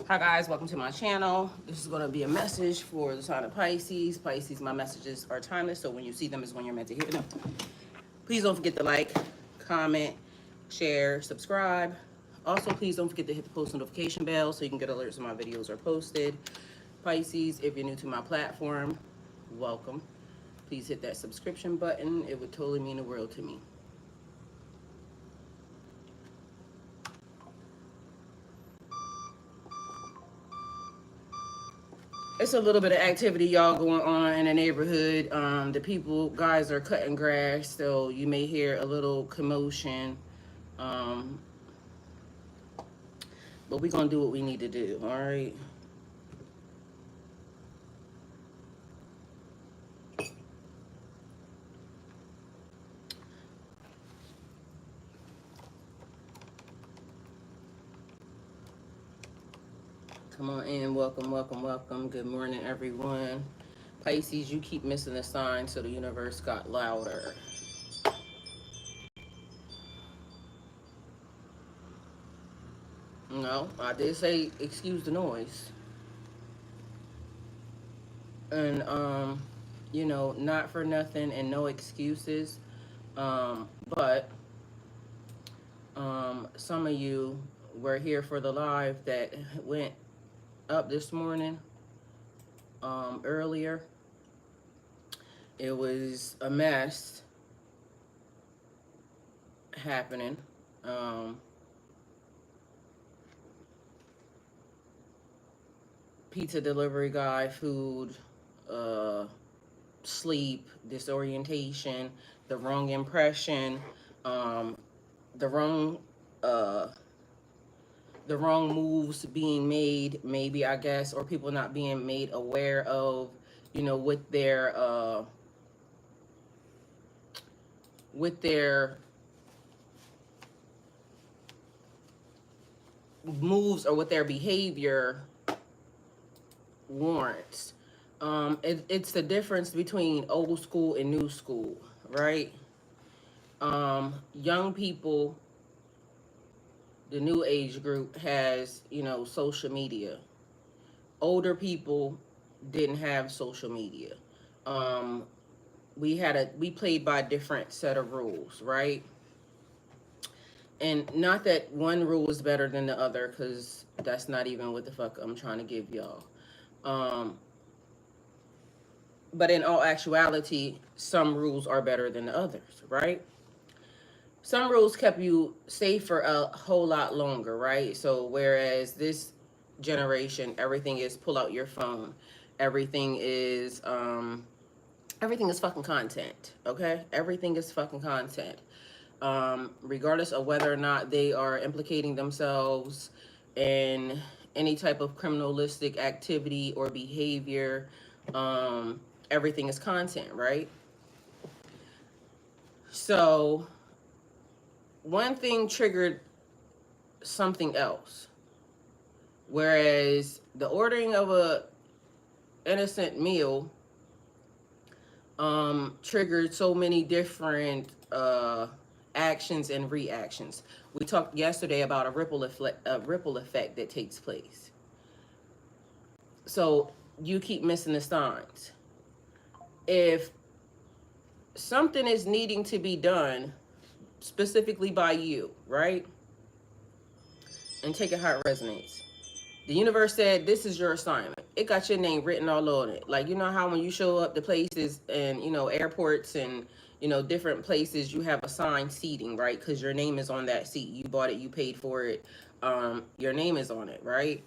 Hi guys, welcome to my channel. This is going to be a message for the sign of Pisces. Pisces, my messages are timeless, so when you see them is when you're meant to hear them. Please don't forget to like, comment, share, subscribe. Also, please don't forget to hit the post notification bell so you can get alerts when my videos are posted. Pisces, if you're new to my platform, welcome. Please hit that subscription button. It would totally mean the world to me. It's a little bit of activity, y'all, going on in the neighborhood. Guys are cutting grass, so you may hear a little commotion. Um, but we're going to do what we need to do, all right? Come on in. Welcome, welcome, welcome. Good morning, everyone. Pisces, you keep missing the sign, so the universe got louder. No, I did say excuse the noise. And, not for nothing and no excuses. But some of you were here for the live that went up this morning, earlier. It was a mess happening. Pizza delivery guy, food, sleep, disorientation, the wrong impression, the wrong moves being made, maybe, I guess, or people not being made aware of, with their moves or with their behavior warrants. It's the difference between old school and new school, right? Young people, the new age group, has, social media. Older people didn't have social media. We played by a different set of rules, right? And not that one rule is better than the other, because that's not even what the fuck I'm trying to give y'all. But in all actuality, some rules are better than the others, right? Some rules kept you safe for a whole lot longer, right? So whereas this generation, everything is pull out your phone, everything is fucking content, okay? Everything is fucking content. Regardless of whether or not they are implicating themselves in any type of criminalistic activity or behavior, everything is content, right? So one thing triggered something else, whereas the ordering of a innocent meal triggered so many different actions and reactions. We talked yesterday about a ripple effect that takes place. So you keep missing the signs. If something is needing to be done specifically by you, right? And take it how it resonates. The universe said, this is your assignment. It got your name written all on it. Like, you know how when you show up to places and, airports and, different places, you have assigned seating, right? Because your name is on that seat. You bought it, you paid for it. Your name is on it, right?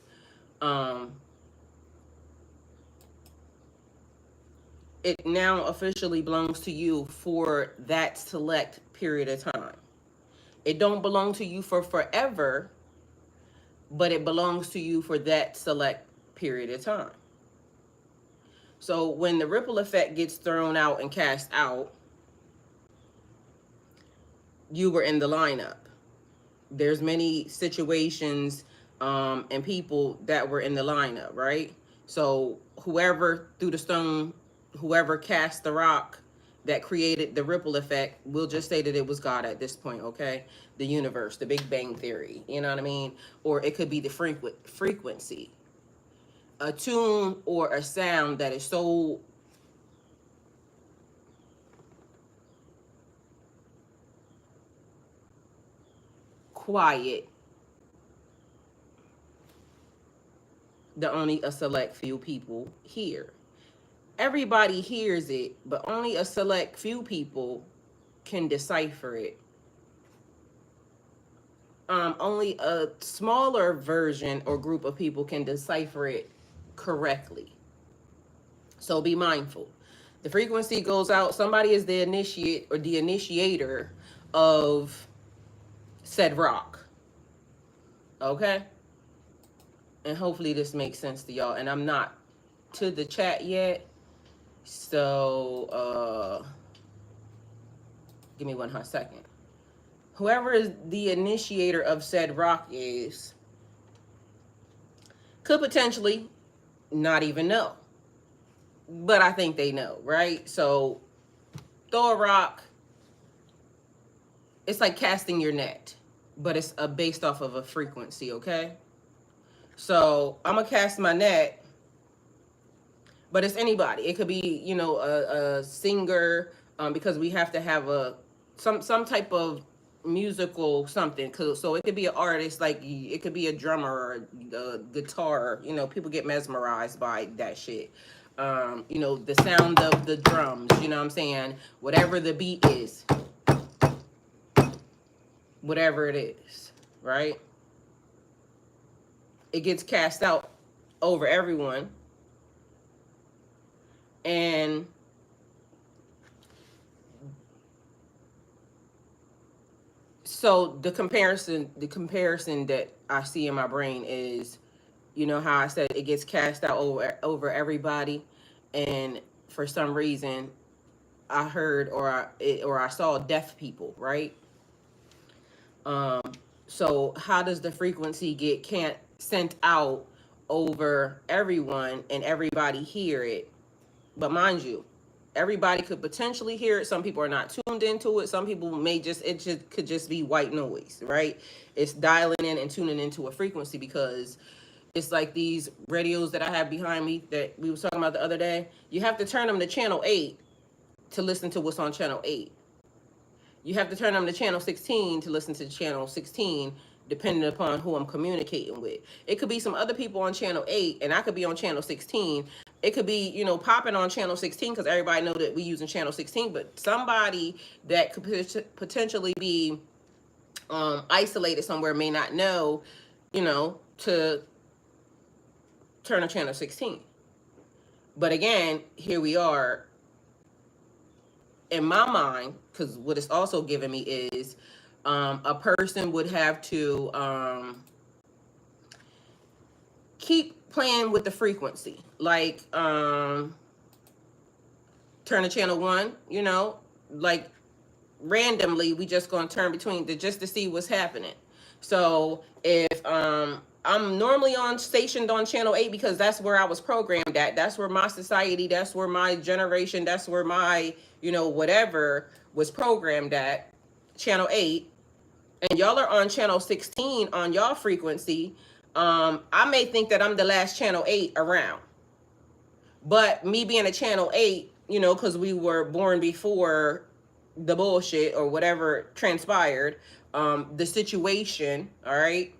It now officially belongs to you for that select period of time. It don't belong to you for forever, but it belongs to you for that select period of time. So when the ripple effect gets thrown out and cast out, you were in the lineup. There's many situations and people that were in the lineup, right? So whoever threw the stone, whoever cast the rock, that created the ripple effect. We'll just say that it was God at this point, okay? The universe, the Big Bang Theory, you know what I mean? Or it could be the frequency, a tune or a sound that is so quiet that only a select few people hear. Everybody hears it, but only a select few people can decipher it. Only a smaller version or group of people can decipher it correctly. So be mindful. The frequency goes out. Somebody is the initiate or the initiator of said rock. Okay? And hopefully this makes sense to y'all. And I'm not to the chat yet. So give me 1 second. Whoever is the initiator of said rock is could potentially not even know. But I think they know, right? So throw a rock. It's like casting your net, but it's based off of a frequency, okay? So I'm gonna cast my net, but it's anybody. It could be, you know, a singer, because we have to have some type of musical something. So it could be an artist, like it could be a drummer or a guitar. You know, people get mesmerized by that shit. You know, the sound of the drums. You know what I'm saying? Whatever the beat is, whatever it is, right? It gets cast out over everyone. And so the comparison that I see in my brain is, you know how I said it gets cast out over everybody, and for some reason I heard or I saw deaf people, right? So how does the frequency get sent out over everyone and everybody hear it? But mind you, everybody could potentially hear it. Some people are not tuned into it. Some people could just be white noise, right? It's dialing in and tuning into a frequency, because it's like these radios that I have behind me that we was talking about the other day. You have to turn them to channel 8 to listen to what's on channel 8. You have to turn them to channel 16 to listen to channel 16, depending upon who I'm communicating with. It could be some other people on channel 8, and I could be on channel 16. It could be, you know, popping on channel 16 because everybody know that we using channel 16, but somebody that could potentially be isolated somewhere may not know, you know, to turn to channel 16. But again, here we are. In my mind, because what it's also giving me is a person would have to keep playing with the frequency, like turn to channel 1, you know, like randomly we just gonna turn between just to see what's happening. So if I'm normally stationed on channel 8 because that's where I was programmed at. That's where my society, that's where my generation, that's where my, you know, whatever was programmed at, channel 8. And y'all are on channel 16 on y'all frequency. I may think that I'm the last channel 8 around. But me being a channel 8, you know, because we were born before the bullshit or whatever transpired, the situation, all right?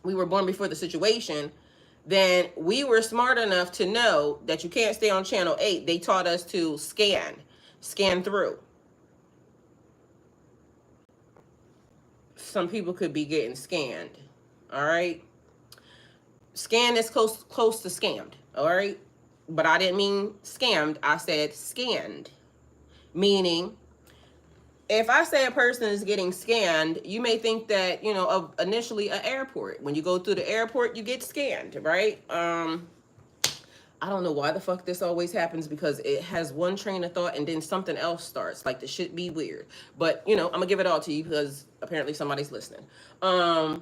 We were born before the situation, then we were smart enough to know that you can't stay on channel 8. They taught us to scan through. Some people could be getting scanned, all right? Scan is close to scammed, all right? But I didn't mean scammed. I said scanned, meaning if I say a person is getting scanned, you may think that, you know, of initially an airport. When you go through the airport, you get scanned, right? I don't know why the fuck this always happens, because it has one train of thought and then something else starts. Like, the shit be weird. But, you know, I'm gonna give it all to you because apparently somebody's listening. You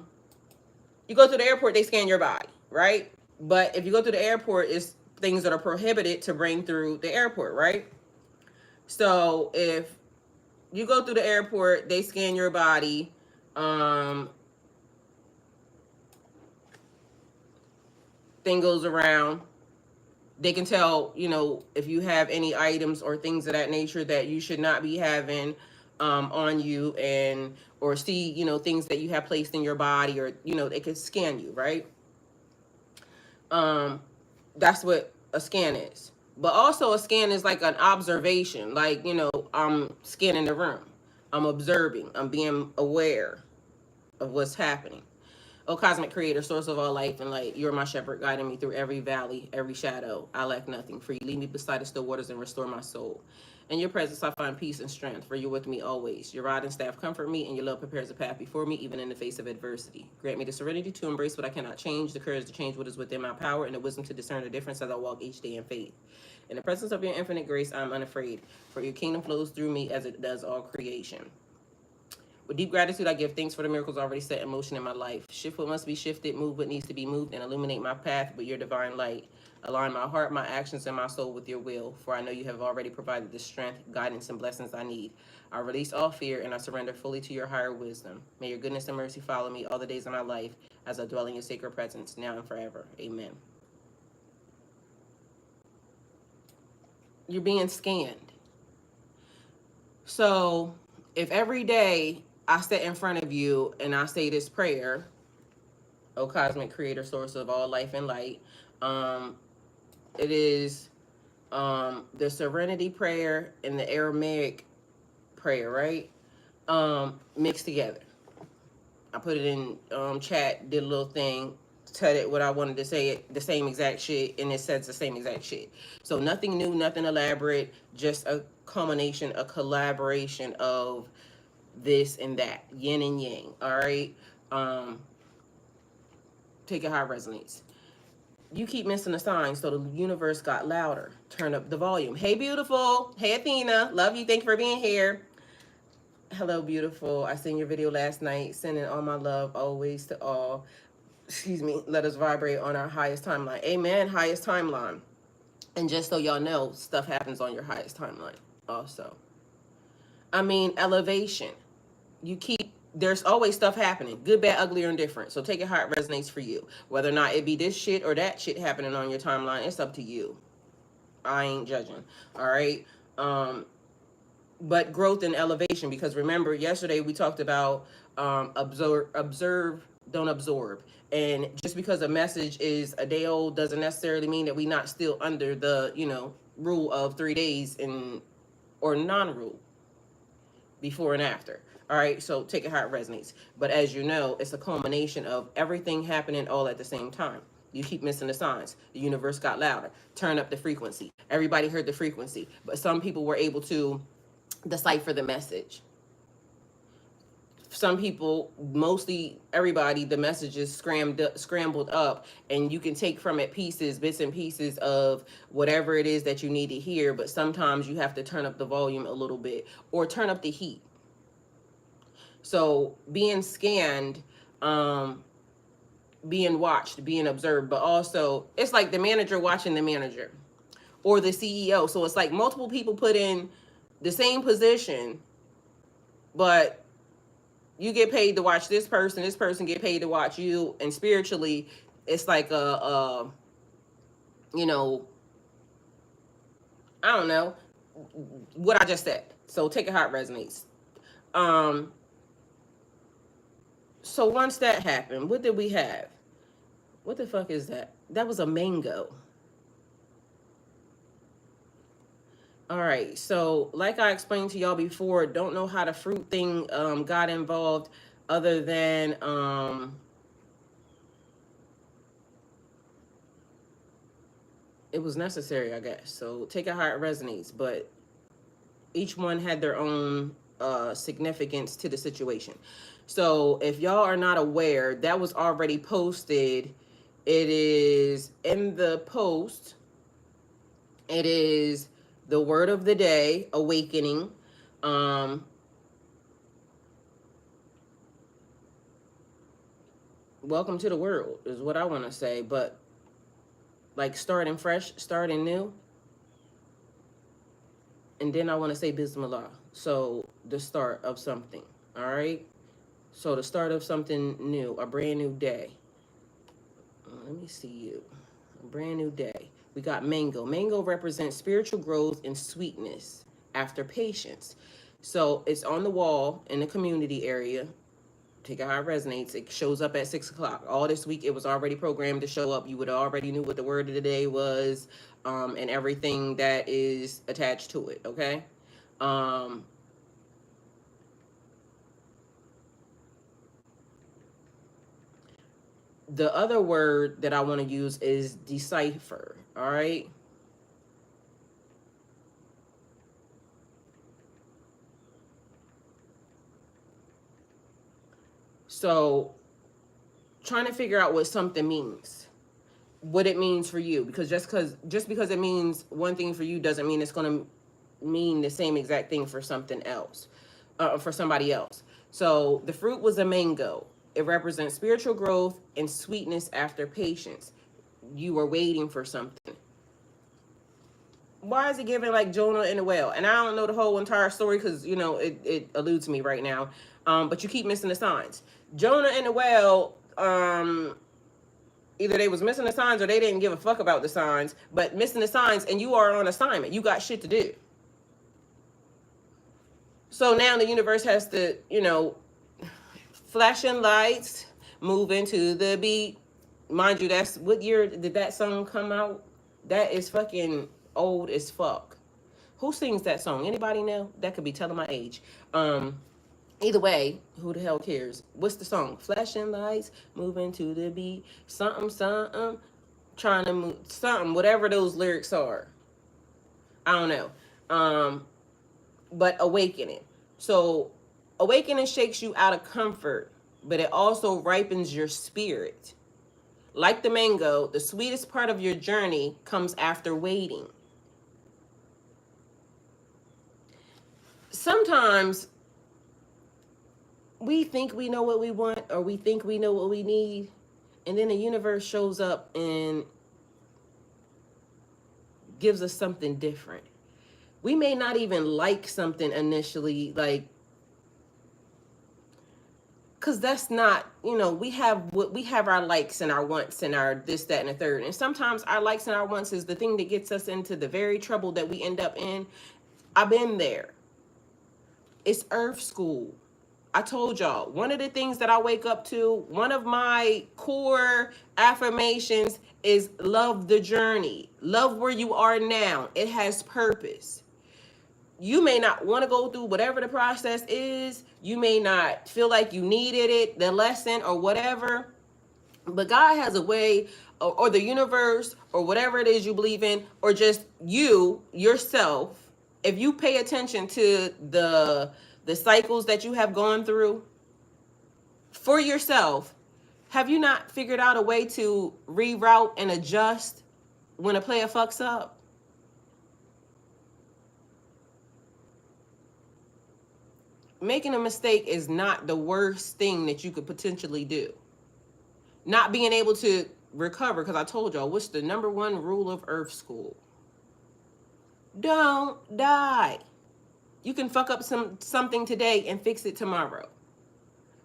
go through the airport, they scan your body, right? But if you go through the airport, it's things that are prohibited to bring through the airport, right? So if you go through the airport, they scan your body. Thing goes around. They can tell, if you have any items or things of that nature that you should not be having on you, and or see, things that you have placed in your body, or, they can scan you, right? Um, that's what a scan is. But also a scan is like an observation. Like, I'm scanning the room. I'm observing. I'm being aware of what's happening. O cosmic creator, source of all life and light, you're my shepherd, guiding me through every valley, every shadow. I lack nothing, for you lead me beside the still waters and restore my soul. In your presence I find peace and strength, for you're with me always. Your rod and staff comfort me, and your love prepares a path before me, even in the face of adversity. Grant me the serenity to embrace what I cannot change, the courage to change what is within my power, and the wisdom to discern the difference as I walk each day in faith. In the presence of your infinite grace, I am unafraid, for your kingdom flows through me as it does all creation. With deep gratitude, I give thanks for the miracles already set in motion in my life. Shift what must be shifted, move what needs to be moved, and illuminate my path with your divine light. Align my heart, my actions, and my soul with your will, for I know you have already provided the strength, guidance, and blessings I need. I release all fear, and I surrender fully to your higher wisdom. May your goodness and mercy follow me all the days of my life as I dwell in your sacred presence, now and forever. Amen. You're being scanned. So if every day I sit in front of you and I say this prayer, O cosmic creator, source of all life and light, it is the serenity prayer and the Aramaic prayer, right? Mixed together. I put it in chat, did a little thing, said it what I wanted to say, it the same exact shit, and it says the same exact shit. So nothing new, nothing elaborate, just a culmination, a collaboration of this and that, yin and yang. All right. Take it how it resonates. You keep missing the sign, so the universe got louder. Turn up the volume. Hey, beautiful. Hey, Athena. Love you. Thank you for being here. Hello, beautiful. I seen your video last night. Sending all my love always to all. Excuse me. Let us vibrate on our highest timeline. Amen. Highest timeline. And just so y'all know, stuff happens on your highest timeline also. I mean, elevation. There's always stuff happening, good, bad, ugly, or indifferent. So take it how it resonates for you. Whether or not it be this shit or that shit happening on your timeline, it's up to you. I ain't judging. All right. But growth and elevation, because remember yesterday we talked about observe, don't absorb. And just because a message is a day old doesn't necessarily mean that we not still under the, rule of 3 days or non-rule before and after. All right, so take it how it resonates. But as you know, it's a culmination of everything happening all at the same time. You keep missing the signs. The universe got louder. Turn up the frequency. Everybody heard the frequency, but some people were able to decipher the message. Some people, mostly everybody, the messages scrambled up, and you can take from it bits and pieces of whatever it is that you need to hear, but sometimes you have to turn up the volume a little bit or turn up the heat. So being scanned, being watched, being observed, but also it's like the manager watching the manager or the CEO. So it's like multiple people put in the same position, but you get paid to watch this person get paid to watch you. And spiritually, it's like I don't know what I just said. So take it how it resonates. So once that happened, what did we have? What the fuck is that? That was a mango. All right, so like I explained to y'all before, don't know how the fruit thing got involved other than it was necessary, I guess. So take it how it resonates, but each one had their own significance to the situation. So if y'all are not aware, that was already posted. It is in the post. It is the word of the day, awakening. Welcome to the world is what I want to say, but like starting fresh, starting new. And then I want to say Bismillah. So the start of something. All right. So the start of something new, a brand new day. Let me see you. A brand new day. We got mango. Mango represents spiritual growth and sweetness after patience. So it's on the wall in the community area. Take out how it resonates. It shows up at 6 o'clock. All this week, it was already programmed to show up. You would already knew what the word of the day was, and everything that is attached to it. Okay. The other word that I want to use is decipher. All right. So trying to figure out what something means, what it means for you, because just because it means one thing for you doesn't mean it's going to mean the same exact thing for something else, for somebody else. So the fruit was a mango. It represents spiritual growth and sweetness after patience. You were waiting for something. Why is it giving like Jonah and the whale? And I don't know the whole entire story because, you know, it eludes me right now. But you keep missing the signs. Jonah and the whale, either they was missing the signs or they didn't give a fuck about the signs, but missing the signs, and you are on assignment. You got shit to do. So now the universe has to, you know, flashing lights, moving to the beat. Mind you, that's what year did that song come out? That is fucking old as fuck. Who sings that song? Anybody know? That could be telling my age. Either way, who the hell cares? What's the song? Flashing lights, moving to the beat, something, something, trying to move, something, whatever those lyrics are. I don't know. But awakening. So awakening shakes you out of comfort, but it also ripens your spirit. Like the mango, the sweetest part of your journey comes after waiting. Sometimes we think we know what we want, or we think we know what we need, and then the universe shows up and gives us something different. We may not even like something initially, like, because that's not, you know, we have our likes and our wants and our this, that, and the third. And sometimes our likes and our wants is the thing that gets us into the very trouble that we end up in. I've been there. It's Earth School. I told y'all, one of the things that I wake up to, one of my core affirmations is love the journey. Love where you are now. It has purpose. You may not want to go through whatever the process is. You may not feel like you needed it, the lesson or whatever. But God has a way, or the universe, or whatever it is you believe in, or just you, yourself, if you pay attention to the cycles that you have gone through for yourself, have you not figured out a way to reroute and adjust when a player fucks up? Making a mistake is not the worst thing that you could potentially do. Not being able to recover, because I told y'all, what's the number one rule of Earth School? Don't die. You can fuck up something today and fix it tomorrow.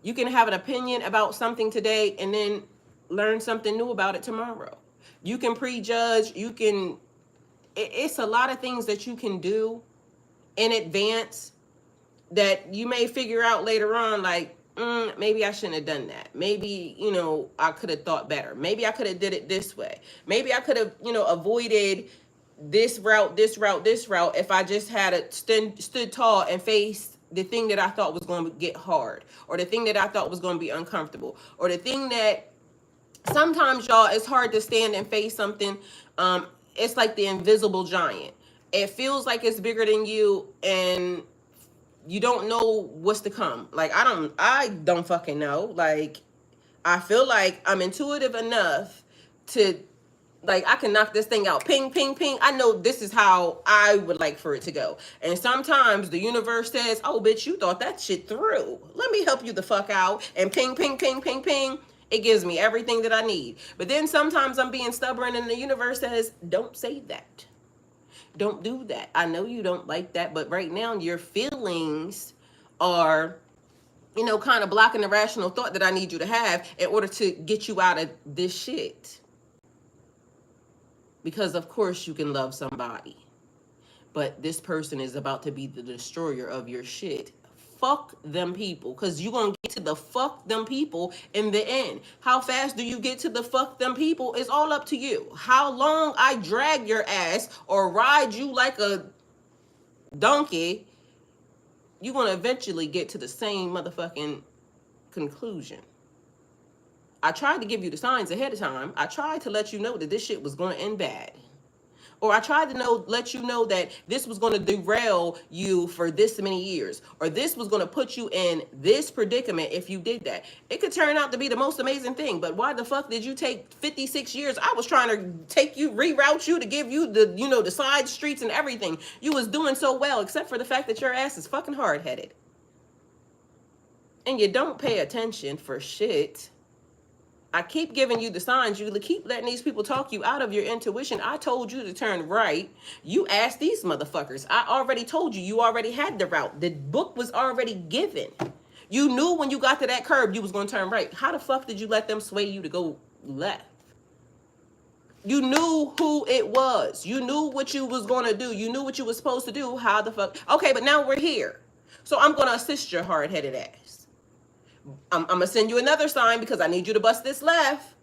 You can have an opinion about something today and then learn something new about it tomorrow. You can prejudge. It's a lot of things that you can do in advance that you may figure out later on, like, maybe I shouldn't have done that. Maybe, you know, I could have thought better. Maybe I could have did it this way. Maybe I could have, you know, avoided this route if I just had stood tall and faced the thing that I thought was going to get hard, or the thing that I thought was going to be uncomfortable, or the thing that sometimes, y'all, it's hard to stand and face something. It's like the invisible giant. It feels like it's bigger than you, and you don't know what's to come. Like, I don't fucking know. Like, I feel like I'm intuitive enough to, like, I can knock this thing out. Ping, ping, ping. I know this is how I would like for it to go. And sometimes the universe says, oh, bitch, you thought that shit through. Let me help you the fuck out. And ping, ping, ping, ping, ping. It gives me everything that I need. But then sometimes I'm being stubborn and the universe says, don't say that. Don't do that. I know you don't like that, but right now your feelings are, kind of blocking the rational thought that I need you to have in order to get you out of this shit. Because of course you can love somebody, but this person is about to be the destroyer of your shit. Fuck them people, because you're going to get to the fuck them people in the end. How fast do you get to the fuck them people is all up to you. How long I drag your ass or ride you like a donkey, you're going to eventually get to the same motherfucking conclusion. I tried to give you the signs ahead of time. I tried to let you know that this shit was going to end bad. Or I tried to let you know that this was going to derail you for this many years. Or this was going to put you in this predicament if you did that. It could turn out to be the most amazing thing. But why the fuck did you take 56 years? I was trying to take you, reroute you to give you the side streets and everything. You was doing so well, except for the fact that your ass is fucking hard-headed. And you don't pay attention for shit. I keep giving you the signs. You keep letting these people talk you out of your intuition. I told you to turn right. You asked these motherfuckers. I already told you. You already had the route. The book was already given. You knew when you got to that curb you was going to turn right. How the fuck did you let them sway you to go left? You knew who it was. You knew what you was going to do. You knew what you was supposed to do. How the fuck? Okay, but now we're here. So I'm going to assist your hard-headed ass. I'm going to send you another sign because I need you to bust this left.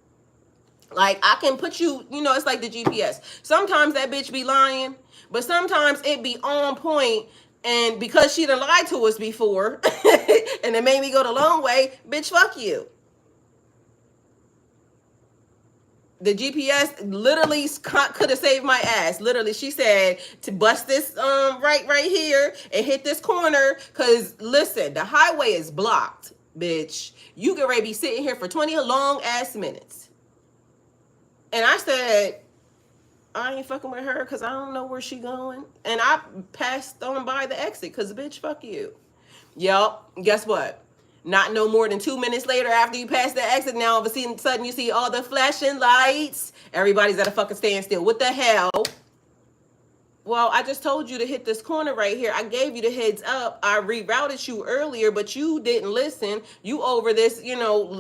Like, I can put you, it's like the GPS. Sometimes that bitch be lying, but sometimes it be on point. And because she done lied to us before, and it made me go the long way, bitch, fuck you. The GPS literally could have saved my ass. Literally, she said to bust this right here and hit this corner. Because, listen, the highway is blocked. Bitch, you get ready to be sitting here for 20 long ass minutes. And I said, I ain't fucking with her because I don't know where she going. And I passed on by the exit because, bitch, fuck you. Yup, guess what? Not no more than 2 minutes later after you pass the exit, now all of a sudden you see all the flashing lights. Everybody's at a fucking standstill. What the hell? Well, I just told you to hit this corner right here. I gave you the heads up. I rerouted you earlier, but you didn't listen. You over this,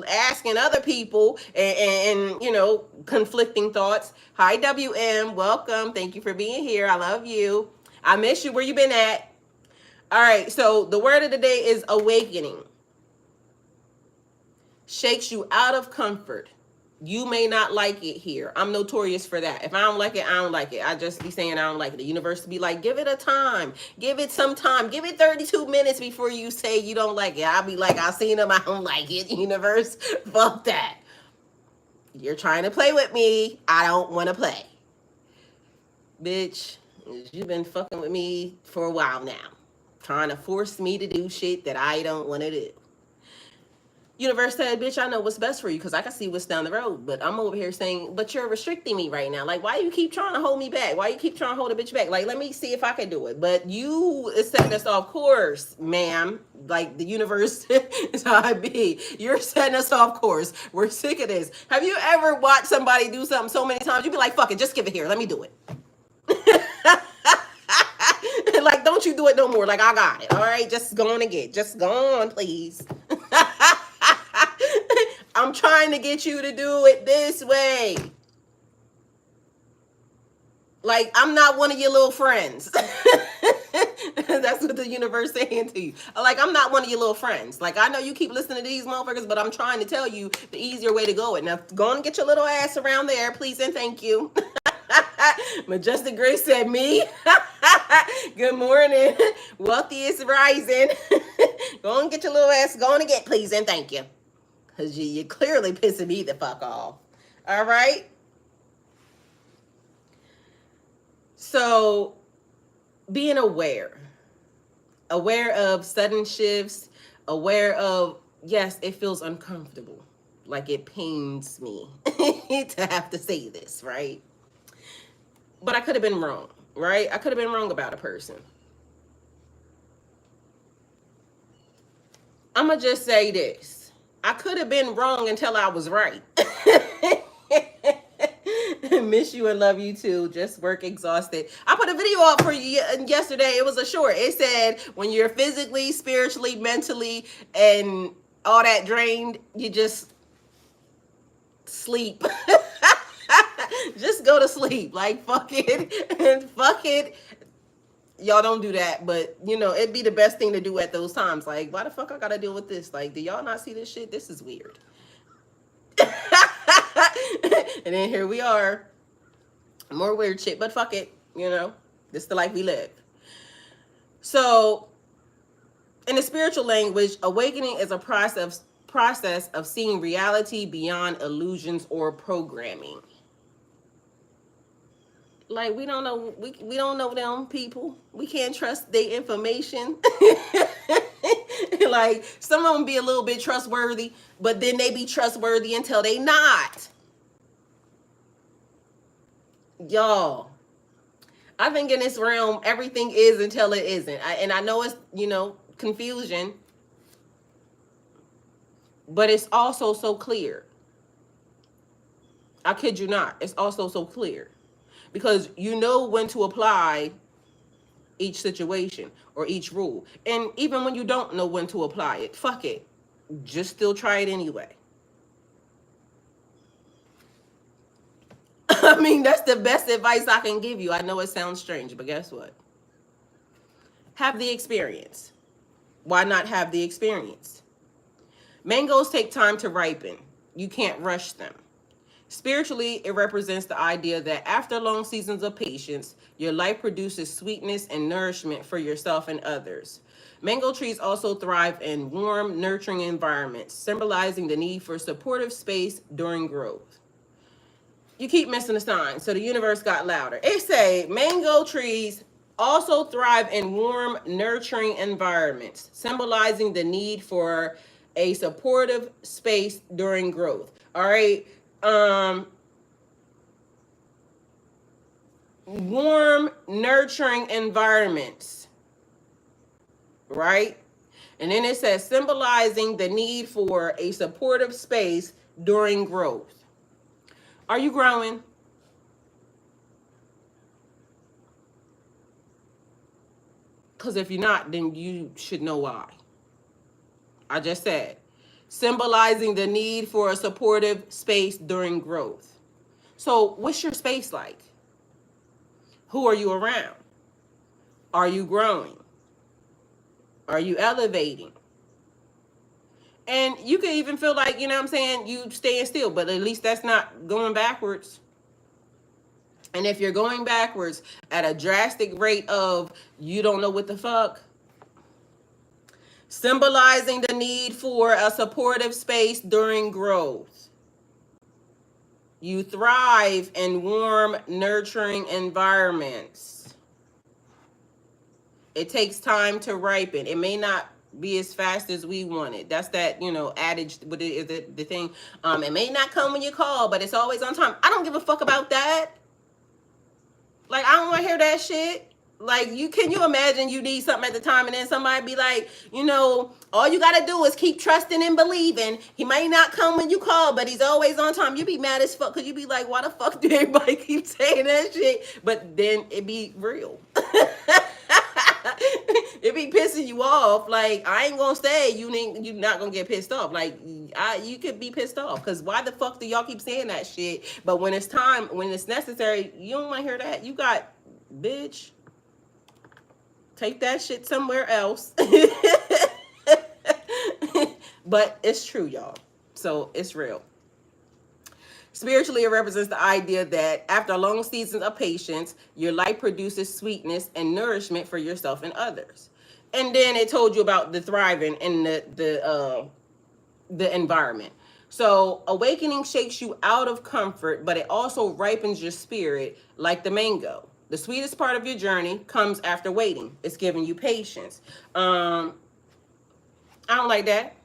asking other people and conflicting thoughts. Hi, WM. Welcome. Thank you for being here. I love you. I miss you. Where you been at? All right. So the word of the day is awakening. Shakes you out of comfort. You may not like it here. I'm notorious for that. If I don't like it, I don't like it. I just be saying I don't like it. The universe be like, give it a time. Give it some time. Give it 32 minutes before you say you don't like it. I'll be like, I've seen them. I don't like it. Universe, fuck that. You're trying to play with me. I don't want to play. Bitch, you've been fucking with me for a while now. Trying to force me to do shit that I don't want to do. Universe said, bitch, I know what's best for you because I can see what's down the road. But I'm over here saying, but you're restricting me right now. Like, why you keep trying to hold me back? Why you keep trying to hold a bitch back? Like, let me see if I can do it. But you is setting us off course, ma'am. Like, the universe is how I be. You're setting us off course. We're sick of this. Have you ever watched somebody do something so many times? You'd be like, fuck it, just give it here. Let me do it. Like, don't you do it no more. Like, I got it. All right, just go on again. Just go on, please. I'm trying to get you to do it this way. Like, I'm not one of your little friends. That's what the universe saying to you. Like, I'm not one of your little friends. Like, I know you keep listening to these motherfuckers, but I'm trying to tell you the easier way to go it. Now, go and get your little ass around there, please and thank you. Majestic Grace said, me? Good morning. Wealthy is rising. Go and get your little ass. Go on and get, please and thank you. Because you're clearly pissing me the fuck off. All right? So, being aware of sudden shifts, aware of, yes, it feels uncomfortable. Like, it pains me to have to say this, right? But I could have been wrong, right? I could have been wrong about a person. I'm going to just say this. I could have been wrong until I was right. Miss you and love you too. Just work exhausted. I put a video up for you yesterday. It was a short. It said when you're physically, spiritually, mentally, and all that drained, you just sleep. Just go to sleep. Like, fuck it. And fuck it. Y'all don't do that, but you know, it'd be the best thing to do at those times. Like, why the fuck I gotta deal with this? Like, do y'all not see this shit? This is weird. And then here we are. More weird shit, but fuck it. You know, this is the life we live. So, in the spiritual language, awakening is a process of seeing reality beyond illusions or programming. Like, we don't know, we don't know them people. We can't trust their information. Like, some of them be a little bit trustworthy, but then they be trustworthy until they not. Y'all, I think in this realm, everything is until it isn't. And I know it's, you know, confusion, but it's also so clear. I kid you not. It's also so clear. Because you know when to apply each situation or each rule. And even when you don't know when to apply it, fuck it. Just still try it anyway. I mean, that's the best advice I can give you. I know it sounds strange, but guess what? Have the experience. Why not have the experience? Mangoes take time to ripen. You can't rush them. Spiritually, it represents the idea that after long seasons of patience, your life produces sweetness and nourishment for yourself and others. Mango trees also thrive in warm, nurturing environments, symbolizing the need for supportive space during growth. You keep missing the sign, so the universe got louder. It say mango trees also thrive in warm, nurturing environments, symbolizing the need for a supportive space during growth. All right. Warm, nurturing environments, right? And then it says symbolizing the need for a supportive space during growth. Are you growing? Because if you're not, then you should know why. I just said, symbolizing the need for a supportive space during growth. So what's your space like? Who are you around? Are you growing? Are you elevating? And you can even feel like, you know what I'm saying, you staying still, but at least that's not going backwards. And if you're going backwards at a drastic rate of you don't know what the fuck, symbolizing the need for a supportive space during growth. You thrive in warm, nurturing environments. It takes time to ripen. It may not be as fast as we want it. That's that, you know, adage, what is it, the thing? It may not come when you call, but it's always on time. I don't give a fuck about that. Like, I don't want to hear that shit. Like, can you imagine you need something at the time and then somebody be like, you know, all you got to do is keep trusting and believing. He might not come when you call, but he's always on time. You be mad as fuck because you be like, why the fuck do everybody keep saying that shit? But then it be real. It be pissing you off. Like, I ain't gonna say you're not gonna get pissed off. Like, you could be pissed off because why the fuck do y'all keep saying that shit? But when it's time, when it's necessary, you don't want to hear that. You got, bitch, take that shit somewhere else. But it's true, y'all. So it's real. Spiritually, it represents the idea that after long seasons of patience, your life produces sweetness and nourishment for yourself and others. And then it told you about the thriving in the environment. So awakening shakes you out of comfort, but it also ripens your spirit like the mango. The sweetest part of your journey comes after waiting. It's giving you patience. I don't like that.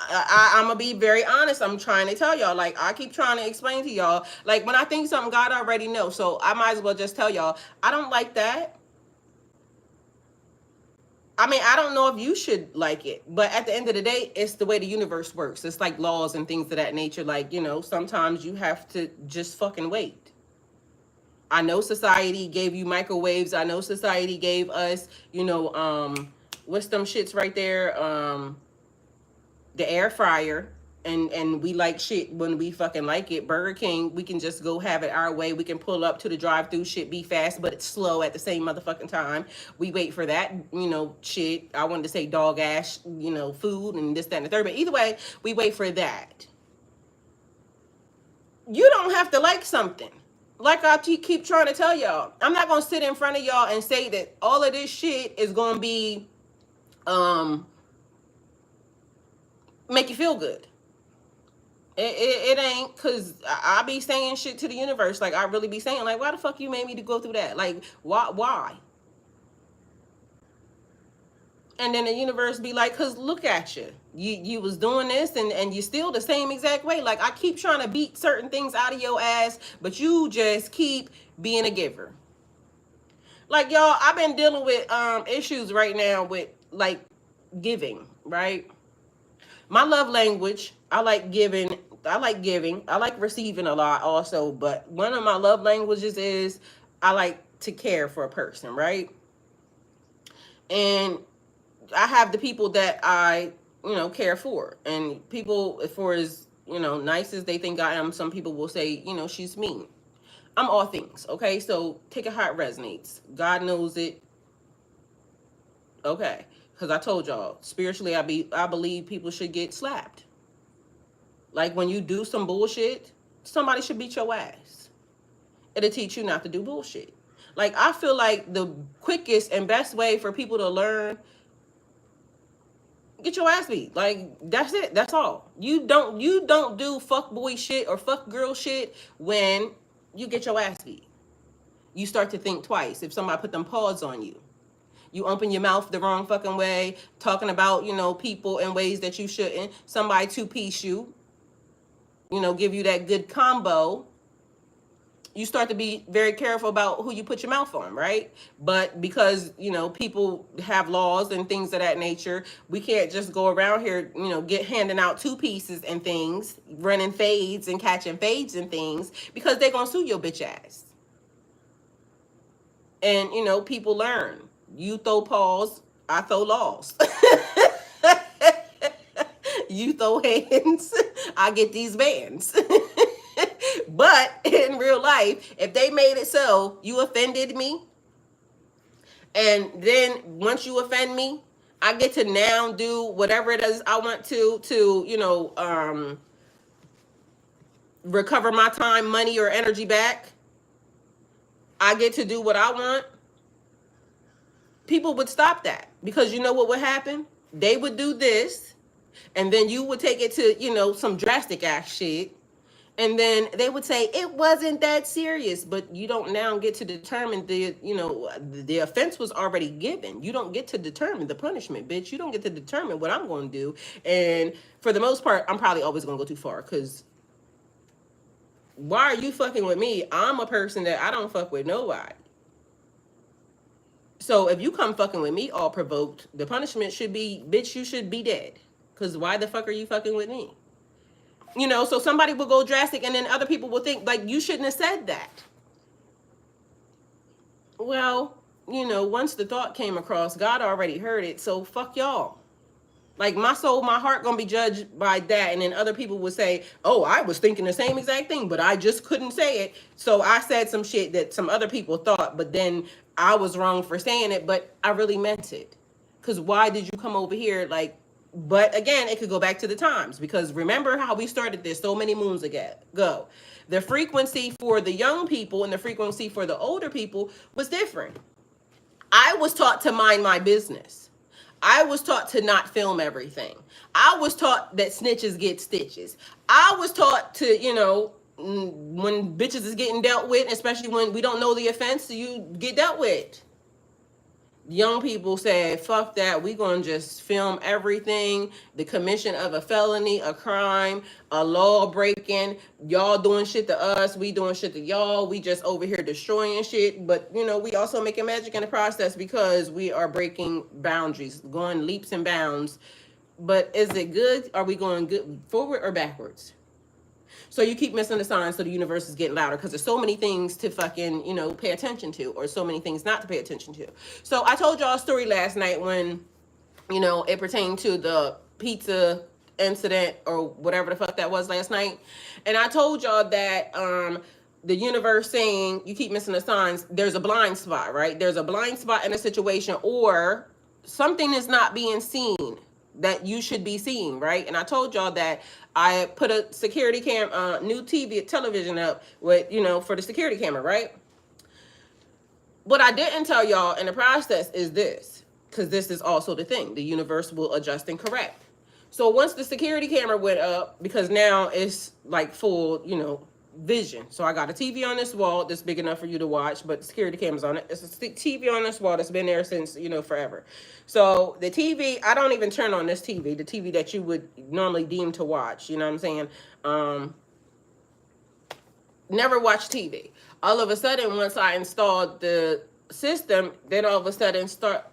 I'm gonna be very honest. I'm trying to tell y'all, like, I keep trying to explain to y'all, like, when I think something, God already knows. So I might as well just tell y'all, I don't like that. I mean, I don't know if you should like it, but at the end of the day, it's the way the universe works. It's like laws and things of that nature. Like, sometimes you have to just fucking wait. I know society gave you microwaves. I know society gave us, what's them shits right there? The air fryer. And we like shit when we fucking like it. Burger King, we can just go have it our way. We can pull up to the drive-through, shit be fast, but it's slow at the same motherfucking time. We wait for that, shit. I wanted to say dog ass, food and this, that, and the third. But either way, we wait for that. You don't have to like something. Like I keep trying to tell y'all, I'm not gonna sit in front of y'all and say that all of this shit is gonna be make you feel good. It ain't, because I be saying shit to the universe. Like, I really be saying, like, why the fuck you made me to go through that? Like, why? And then the universe be like, because look at you. You was doing this and you still the same exact way. Like, I keep trying to beat certain things out of your ass, but you just keep being a giver. Like, y'all, I've been dealing with issues right now with, like, giving, right? My love language, I like giving. I like receiving a lot also, but one of my love languages is I like to care for a person, right? And I have the people that I, care for. And people, for as, nice as they think I am, some people will say, she's mean. I'm all things, okay? So take it how it resonates. God knows it. Okay. Because I told y'all, spiritually, I believe people should get slapped. Like, when you do some bullshit, somebody should beat your ass. It'll teach you not to do bullshit. Like, I feel like the quickest and best way for people to learn, get your ass beat. Like, that's it. That's all. You don't do fuck boy shit or fuck girl shit when you get your ass beat. You start to think twice if somebody put them paws on you. You open your mouth the wrong fucking way, talking about, people in ways that you shouldn't. Somebody two-piece you, give you that good combo. You start to be very careful about who you put your mouth on, right? But because, people have laws and things of that nature, we can't just go around here, get handing out two pieces and things, running fades and catching fades and things, because they're going to sue your bitch ass. And, people learn. You throw paws, I throw laws. You throw hands, I get these bands. But in real life, if they made it so you offended me, and then once you offend me, I get to now do whatever it is I want to recover my time, money, or energy back. I get to do what I want. People would stop that, because you know what would happen? They would do this, and then you would take it to, some drastic ass shit. And then they would say, it wasn't that serious, but you don't now get to determine the offense was already given. You don't get to determine the punishment, bitch. You don't get to determine what I'm going to do. And for the most part, I'm probably always going to go too far, because why are you fucking with me? I'm a person that I don't fuck with nobody. So if you come fucking with me all provoked, the punishment should be, bitch, you should be dead. Because why the fuck are you fucking with me? So somebody will go drastic, and then other people will think, like, you shouldn't have said that. Well, once the thought came across, God already heard it, so fuck y'all. Like, my soul, my heart gonna be judged by that, and then other people will say, oh, I was thinking the same exact thing, but I just couldn't say it, so I said some shit that some other people thought, but then I was wrong for saying it, but I really meant it. Because why did you come over here, like, but again, it could go back to the times, because remember how we started this so many moons ago. The frequency for the young people and the frequency for the older people was different. I was taught to mind my business. I was taught to not film everything. I was taught that snitches get stitches. I was taught to, when bitches is getting dealt with, especially when we don't know the offense, you get dealt with. young people said, fuck that, we gonna just film everything, the commission of a felony, a crime, a law breaking, y'all doing shit to us, we doing shit to y'all, we just over here destroying shit, but you know, we also making magic in the process because we are breaking boundaries, going leaps and bounds. But is it good? Are we going good forward or backwards? So you keep missing the signs, so the universe is getting louder because there's so many things to fucking, you know, pay attention to, or so many things not to pay attention to. So I told y'all a story last night when, you know, it pertained to the pizza incident or whatever the fuck that was last night. And I told y'all that the universe saying you keep missing the signs, there's a blind spot, right? There's a blind spot in a situation, or something is not being seen that you should be seeing, right? And I told y'all that I put a security new TV television up with, you know, for the security camera, right? What I didn't tell y'all in the process is this, because this is also the thing, the universe will adjust and correct. So once the security camera went up, because now it's like full, you know, vision. So I got a TV on this wall that's big enough for you to watch, but the security camera's on it. It's a TV on this wall that's been there since, you know, forever. So the TV, I don't even turn on this TV, the TV that you would normally deem to watch, you know what I'm saying? Never watch TV. All of a sudden, once I installed the system, then all of a sudden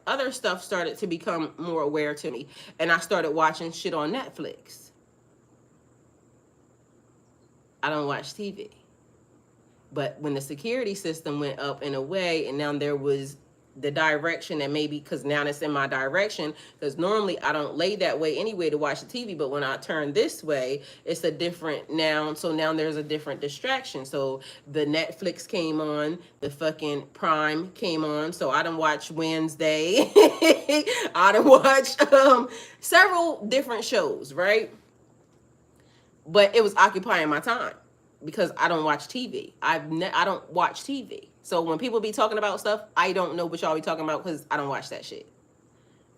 other stuff started to become more aware to me. And I started watching shit on Netflix. I don't watch TV. But when the security system went up in a way, and now there was the direction, and maybe because now it's in my direction, because normally I don't lay that way anyway to watch the TV, but when I turn this way, it's a different now. So now there's a different distraction. So the Netflix came on, the fucking Prime came on. So I done watched Wednesday. I done watched several different shows, right? But it was occupying my time because I don't watch TV. I don't watch TV. So when people be talking about stuff, I don't know what y'all be talking about because I don't watch that shit.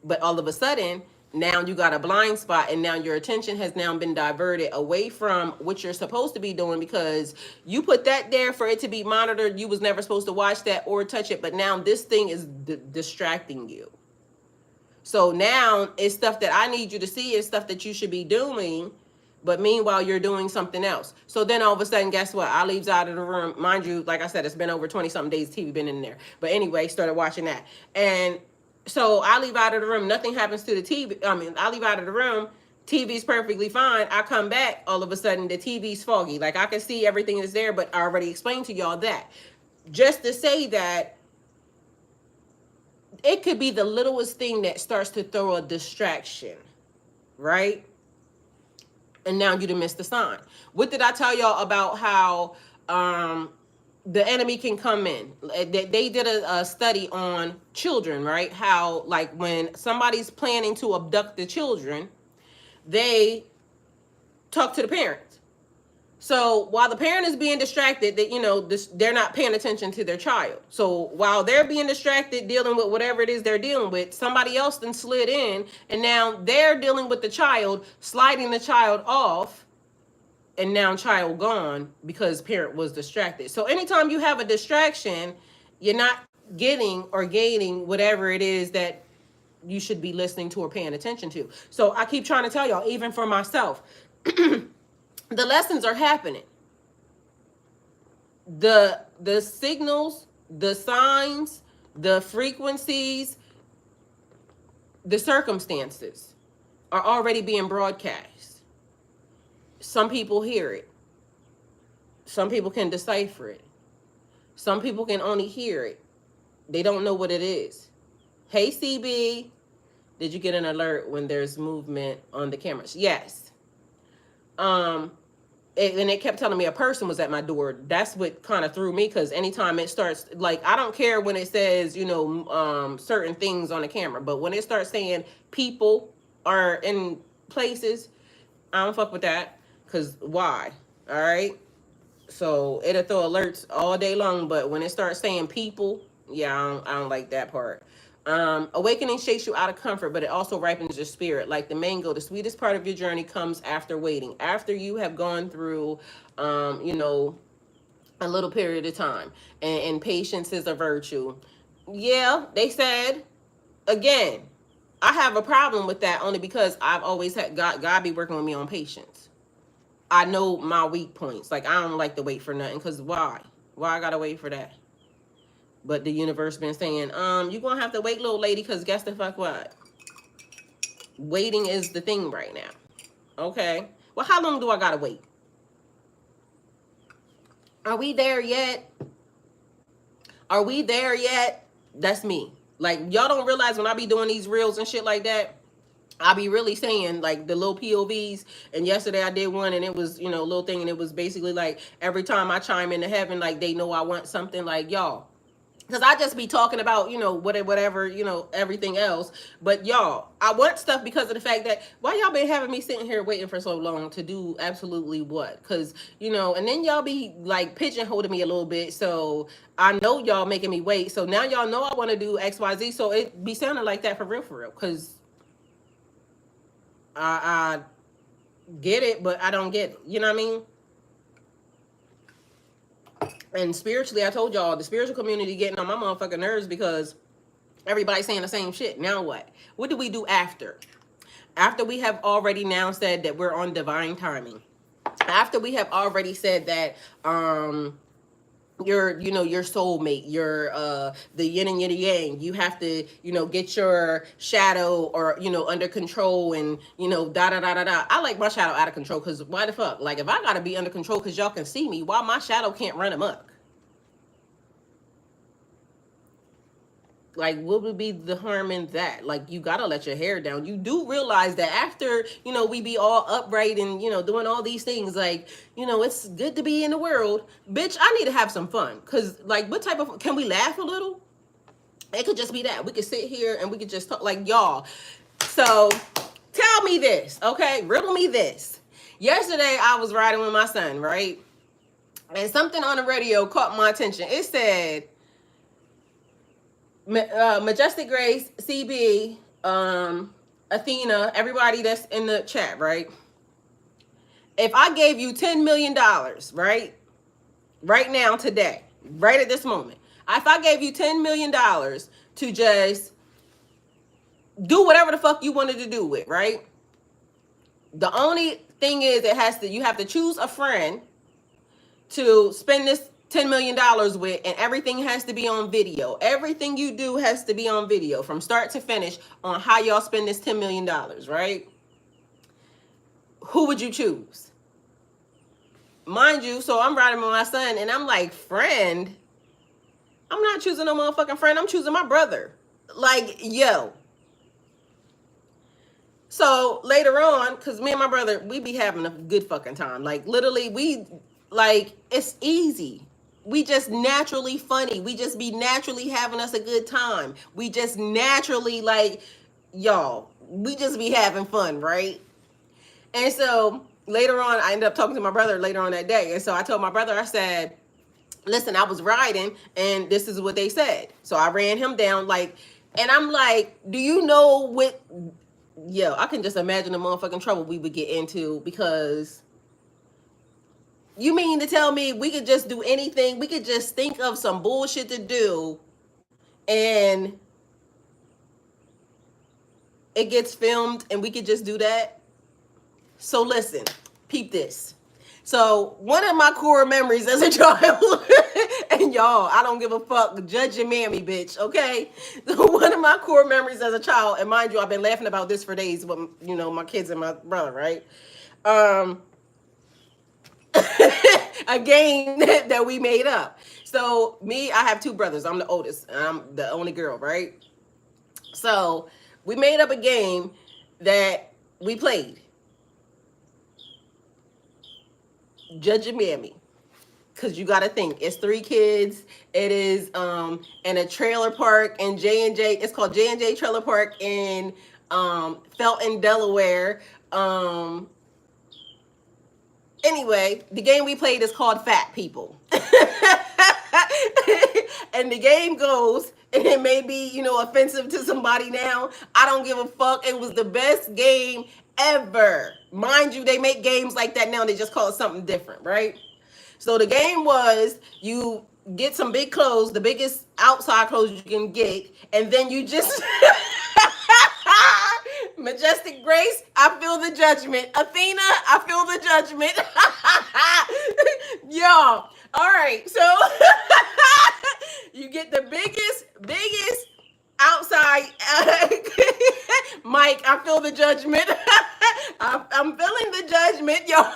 But all of a sudden, now you got a blind spot, and now your attention has now been diverted away from what you're supposed to be doing, because you put that there for it to be monitored. You was never supposed to watch that or touch it, but now this thing is distracting you. So now it's stuff that I need you to see, is stuff that you should be doing, but meanwhile, you're doing something else. So then all of a sudden, guess what? I leaves out of the room. Mind you, like I said, it's been over 20-something days TV been in there. But anyway, started watching that. And so I leave out of the room. Nothing happens to the TV. I leave out of the room. TV's perfectly fine. I come back. All of a sudden, the TV's foggy. Like, I can see everything is there, but I already explained to y'all that. Just to say that it could be the littlest thing that starts to throw a distraction, right? And now you done missed the sign. What did I tell y'all about how the enemy can come in? They did a study on children, right? How, like, when somebody's planning to abduct the children, they talk to the parents. So while the parent is being distracted, that, you know, they're not paying attention to their child. So while they're being distracted dealing with whatever it is they're dealing with, somebody else then slid in, and now they're dealing with the child, sliding the child off, and now child gone because parent was distracted. So anytime you have a distraction, you're not getting or gaining whatever it is that you should be listening to or paying attention to. So I keep trying to tell y'all, even for myself, the lessons are happening. The signals, the signs, the frequencies, the circumstances are already being broadcast. Some people hear it. Some people can decipher it. Some people can only hear it. They don't know what it is. Hey, CB, did you get an alert when there's movement on the cameras? Yes. And it kept telling me a person was at my door. That's what kind of threw me, because anytime it starts, like, I don't care when it says, you know, certain things on the camera, but when it starts saying people are in places, I don't fuck with that, because why? All right. So it'll throw alerts all day long, but when it starts saying people, yeah, I don't like that part. Awakening shakes you out of comfort, but it also ripens your spirit. Like the mango, the sweetest part of your journey comes after waiting, after you have gone through, you know, a little period of time. And patience is a virtue. Yeah, they said again, I have a problem with that only because I've always had God be working with me on patience. I know my weak points. Like, I don't like to wait for nothing, because why? Why I gotta wait for that? But the universe been saying, you gonna have to wait, little lady, because guess the fuck what? Waiting is the thing right now. Okay. Well, how long do I gotta wait? Are we there yet? Are we there yet? That's me. Like, y'all don't realize when I be doing these reels and shit like that, I be really saying like the little POVs. And yesterday I did one, and it was, a little thing, and it was basically like every time I chime into heaven, like they know I want something, like y'all. Because I just be talking about, whatever, everything else. But y'all, I want stuff because of the fact that why y'all been having me sitting here waiting for so long to do absolutely what? Because, and then y'all be like pigeonholing me a little bit. So I know y'all making me wait. So now y'all know I want to do XYZ. So it be sounding like that for real, for real. Because I get it, but I don't get it. You know what I mean? And spiritually, I told y'all, the spiritual community getting on my motherfucking nerves because everybody's saying the same shit. Now what? What do we do after? After we have already now said that we're on divine timing. After we have already said that your soulmate, the yin and yang, you have to get your shadow or under control, and da da da da da. I like my shadow out of control, because why the fuck, like, if I gotta be under control because y'all can see me, why my shadow can't run amok? Like, what would be the harm in that? Like, you gotta let your hair down. You do realize that after, we be all upright and, doing all these things, like, it's good to be in the world. Bitch, I need to have some fun. Because, like, what type of, can we laugh a little? It could just be that. We could sit here and we could just talk, like, y'all. So, tell me this, okay? Riddle me this. Yesterday, I was riding with my son, right? And something on the radio caught my attention. It said, Majestic Grace, CB, Athena, everybody that's in the chat, right? If I gave you $10 million, right now, today, right at this moment, if I gave you $10 million to just do whatever the fuck you wanted to do with, right? The only thing is, you have to choose a friend to spend this $10 million with, and everything has to be on video. Everything you do has to be on video from start to finish on how y'all spend this $10 million, right? Who would you choose? Mind you, so I'm riding with my son, and I'm like, friend? I'm not choosing no motherfucking friend. I'm choosing my brother. Like, yo. So later on, because me and my brother, we be having a good fucking time. Like, literally, it's easy. We just naturally funny. We just be naturally having us a good time. We just naturally, like, y'all, we just be having fun, right? And so later on, I ended up talking to my brother later on that day. And so I told my brother, I said, listen, I was riding and this is what they said. So I ran him down, like, and I'm like, do you know what, I can just imagine the motherfucking trouble we would get into, because you mean to tell me we could just do anything? We could just think of some bullshit to do and it gets filmed and we could just do that? So listen, peep this. So one of my core memories as a child, and y'all, I don't give a fuck, judge your mammy, bitch, okay? One of my core memories as a child, and mind you, I've been laughing about this for days with, my kids and my brother, right? A game that we made up. So me, I have two brothers. I'm the oldest, and I'm the only girl, right? So we made up a game that we played. Judge your mammy. Because you got to think, it's 3 kids. It is in a trailer park in J&J. It's called J&J Trailer Park in Felton, Delaware. Anyway, the game we played is called Fat People. And the game goes, and it may be, offensive to somebody now. I don't give a fuck. It was the best game ever. Mind you, they make games like that now. They just call it something different, right? So the game was, you get some big clothes, the biggest outside clothes you can get, and then you just Majestic Grace, I feel the judgment. Athena, I feel the judgment. Y'all. All right. So you get the biggest outside. Mike, I feel the judgment. I'm feeling the judgment, y'all.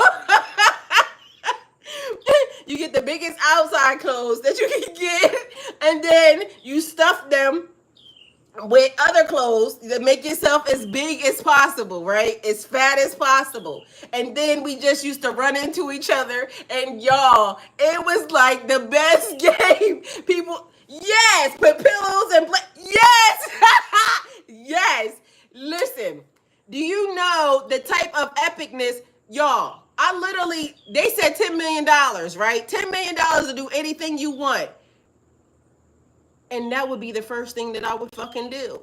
You get the biggest outside clothes that you can get, and then you stuff them with other clothes that make yourself as big as possible, right? As fat as possible. And then we just used to run into each other, and y'all, it was like the best game. People, yes, put pillows and yes, yes. Listen, do you know the type of epicness, y'all? I literally, they said $10 million, right? $10 million to do anything you want. And that would be the first thing that I would fucking do.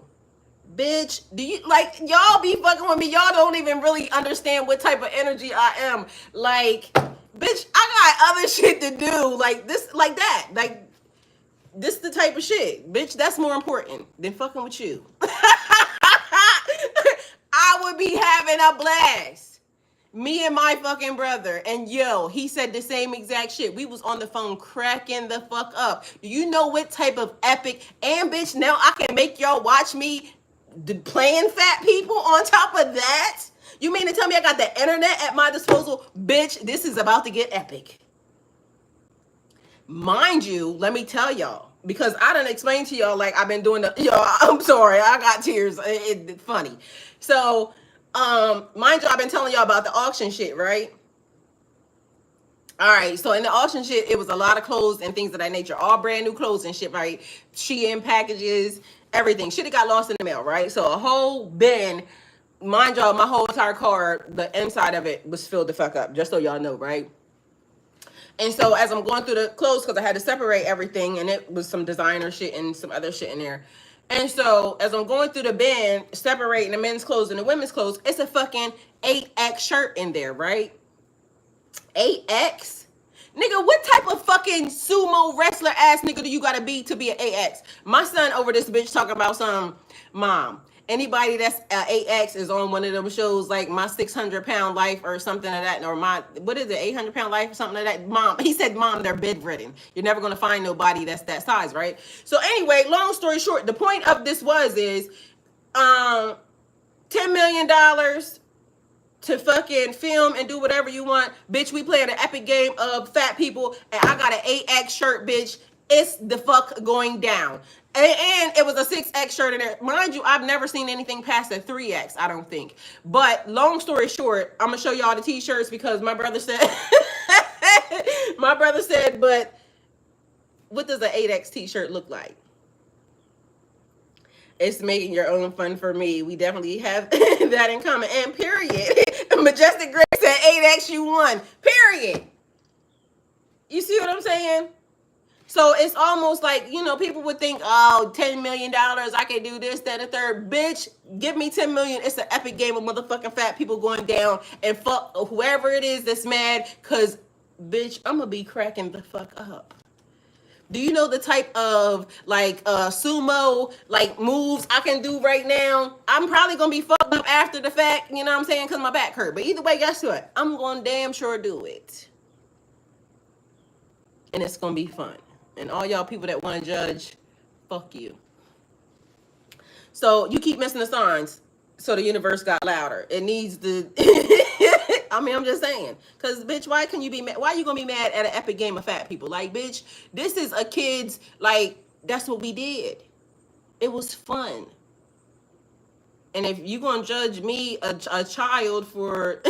Bitch, do you, like, y'all be fucking with me. Y'all don't even really understand what type of energy I am. Like, bitch, I got other shit to do. Like this, like that. Like, this the type of shit. Bitch, that's more important than fucking with you. I would be having a blast. Me and my fucking brother, and yo, he said the same exact shit. We was on the phone cracking the fuck up. Do you know what type of epic, and bitch, now I can make y'all watch me playing fat people on top of that? You mean to tell me I got the internet at my disposal? Bitch, this is about to get epic. Mind you, let me tell y'all, because I done explained to y'all, like, I've been doing y'all, I'm sorry, I got tears. It's funny. So, mind you, I've been telling y'all about the auction shit, right? All right, so in the auction shit, it was a lot of clothes and things of that nature, all brand new clothes and shit, right? Shein packages, everything. Shit, it got lost in the mail, right? So a whole bin, mind y'all, my whole entire car, the inside of it was filled the fuck up, just so y'all know, right? And so as I'm going through the clothes, because I had to separate everything, and it was some designer shit and some other shit in there. And so as I'm going through the bin, separating the men's clothes and the women's clothes, it's a fucking 8X shirt in there, right? 8X? Nigga, what type of fucking sumo wrestler ass nigga do you gotta be to be an 8X? My son over this bitch talking about some, mom, anybody that's 8X is on one of them shows like My 600-Pound Life or something like that, or my, what is it, 800-pound life or something like that? Mom, he said, mom, they're bedridden. You're never gonna find nobody that's that size, right? So anyway, long story short, the point of this is $10 million to fucking film and do whatever you want. Bitch, we playing an epic game of fat people, and I got an 8X shirt, bitch. It's the fuck going down. And it was a 6X shirt in there. Mind you, I've never seen anything past a 3X, I don't think. But long story short, I'm gonna show y'all the t-shirts because my brother said, but what does an 8X t-shirt look like? It's making your own fun for me. We definitely have that in common. And period. Majestic Grace said 8X you won. Period. You see what I'm saying? So it's almost like, you know, people would think, oh, $10 million, I can do this, that, and the third. Bitch, give me 10 million. It's an epic game of motherfucking fat people going down and fuck whoever it is that's mad, because, bitch, I'm going to be cracking the fuck up. Do you know the type of, like, sumo, like, moves I can do right now? I'm probably going to be fucked up after the fact, you know what I'm saying, because my back hurt. But either way, guess what? I'm going to damn sure do it. And it's going to be fun. And all y'all people that want to judge, fuck you. So you keep missing the signs. So the universe got louder. It needs the... I mean, I'm just saying. Because, bitch, why can you be mad? Why are you going to be mad at an epic game of fat people? Like, bitch, this is a kid's... Like, that's what we did. It was fun. And if you're going to judge me, a child, for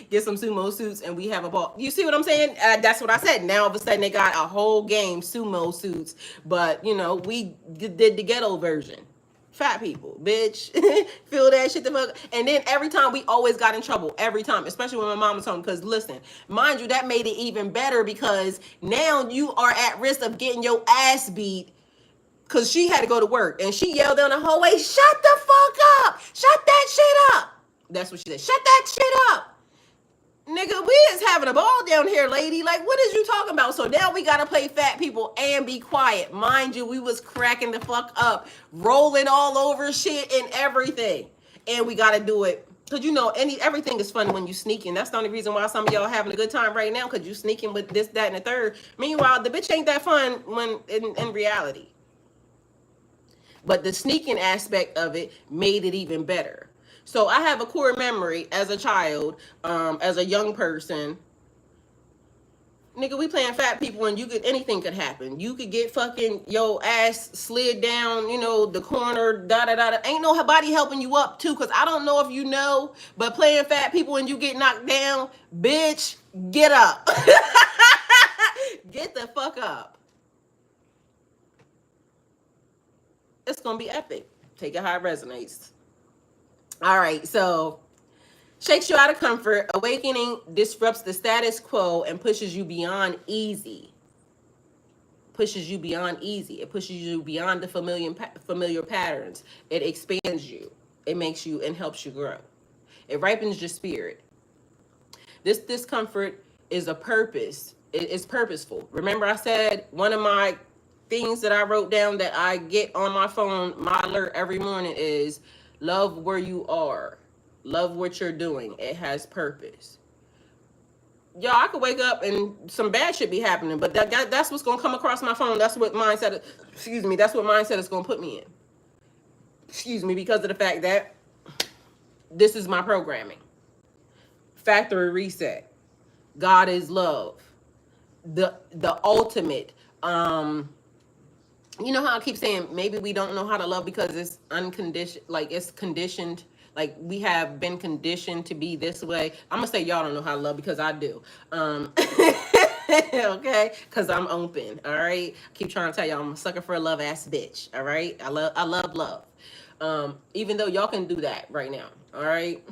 get some sumo suits and we have a ball. You see what I'm saying? That's what I said. Now, all of a sudden, they got a whole game, sumo suits. But, you know, we did the ghetto version. Fat people, bitch. Feel that shit the fuck. And then every time we always got in trouble. Every time. Especially when my mom was home. Because, listen, mind you, that made it even better because now you are at risk of getting your ass beat. Because she had to go to work. And she yelled down the hallway, shut the fuck up. Shut that shit up. That's what she said. Shut that shit up. Nigga, we is having a ball down here, lady. Like, what is you talking about? So now we got to play fat people and be quiet. Mind you, we was cracking the fuck up. Rolling all over shit and everything. And we got to do it. Because, you know, everything is fun when you sneaking. That's the only reason why some of y'all having a good time right now, because you sneaking with this, that, and the third. Meanwhile, the bitch ain't that fun when in reality. But the sneaking aspect of it made it even better. So I have a core memory as a child, as a young person. Nigga, we playing fat people and anything could happen. You could get fucking your ass slid down, you know, the corner, da da da. Ain't nobody helping you up too, cause I don't know if you know, but playing fat people and you get knocked down, bitch, get up. Get the fuck up. It's gonna be epic. Take it how it resonates. All right, so shakes you out of comfort. Awakening disrupts the status quo and pushes you beyond easy. Pushes you beyond easy. It pushes you beyond the familiar patterns. It expands you. It makes you and helps you grow. It ripens your spirit. This discomfort is a purpose. It's purposeful. Remember I said one of my things that I wrote down that I get on my phone, my alert every morning is love where you are. Love what you're doing. It has purpose. Y'all, I could wake up and some bad shit be happening, but that's what's gonna come across my phone. That's what mindset. That's what mindset is gonna put me in. Because of the fact that this is my programming. Factory reset. God is love. The ultimate. You know how I keep saying maybe we don't know how to love because it's unconditioned, like it's conditioned. Like we have been conditioned to be this way. I'm gonna say y'all don't know how to love because I do. Okay, because I'm open. All right, I keep trying to tell y'all I'm a sucker for a love ass bitch. All right, I love love. Even though y'all can do that right now. All right.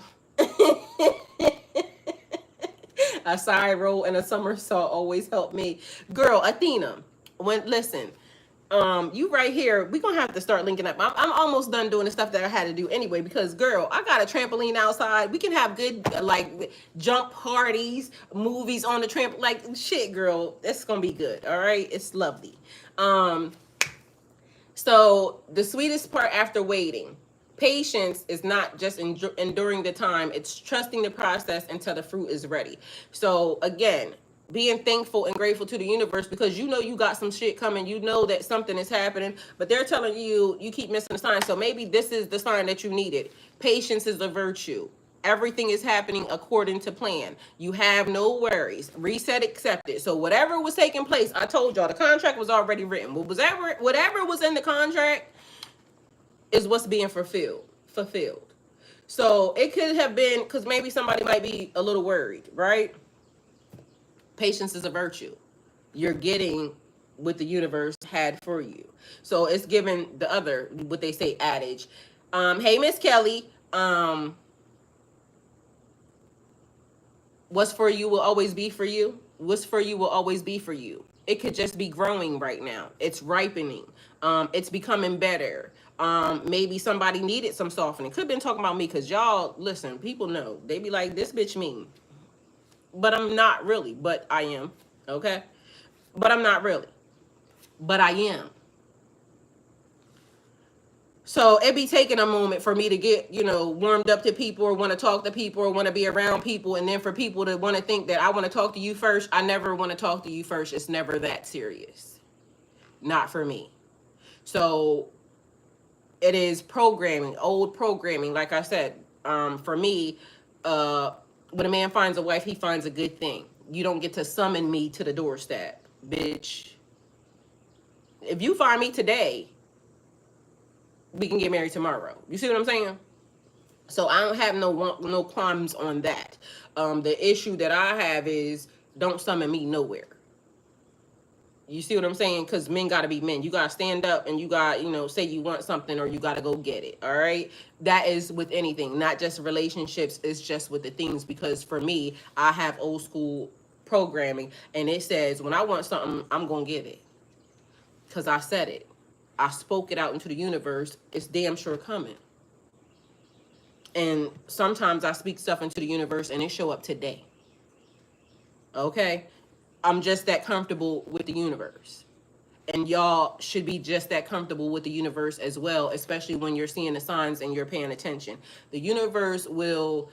A side roll and a somersault always help me, girl. Athena, listen. You right here, we're gonna have to start linking up. I'm almost done doing the stuff that I had to do anyway, because girl, I got a trampoline outside. We can have good like jump parties, movies on the tramp, like shit, girl. It's gonna be good. All right, it's lovely. So the sweetest part after waiting, patience is not just enduring the time, it's trusting the process until the fruit is ready. So again, being thankful and grateful to the universe, because you know you got some shit coming, you know that something is happening, but they're telling you keep missing the sign. So maybe this is the sign that you needed. Patience is a virtue. Everything is happening according to plan. You have no worries. Reset, accepted. So whatever was taking place, I told y'all the contract was already written. Whatever was in the contract is what's being fulfilled. So it could have been, because maybe somebody might be a little worried, right? Patience is a virtue. You're getting what the universe had for you. So it's given the other, what they say, adage. Hey, Miss Kelly. What's for you will always be for you. What's for you will always be for you. It could just be growing right now. It's ripening. It's becoming better. Maybe somebody needed some softening. Could have been talking about me, because y'all, listen, people know. They be like, this bitch mean. But I'm not really, but I am, okay? But I'm not really, but I am. So it be taking a moment for me to get, warmed up to people, or want to talk to people, or want to be around people. And then for people to want to think that I want to talk to you first, I never want to talk to you first. It's never that serious. Not for me. So it is programming, old programming. Like I said, for me, when a man finds a wife, he finds a good thing. You don't get to summon me to the doorstep, bitch. If you find me today, we can get married tomorrow. You see what I'm saying? So I don't have no qualms on that. The issue that I have is don't summon me nowhere. You see what I'm saying? Because men got to be men. You got to stand up and you got, say you want something, or you got to go get it. All right. That is with anything, not just relationships. It's just with the things, because for me, I have old school programming, and it says when I want something, I'm going to get it. Because I said it. I spoke it out into the universe. It's damn sure coming. And sometimes I speak stuff into the universe and it show up today. Okay. I'm just that comfortable with the universe. And y'all should be just that comfortable with the universe as well, especially when you're seeing the signs and you're paying attention. The universe will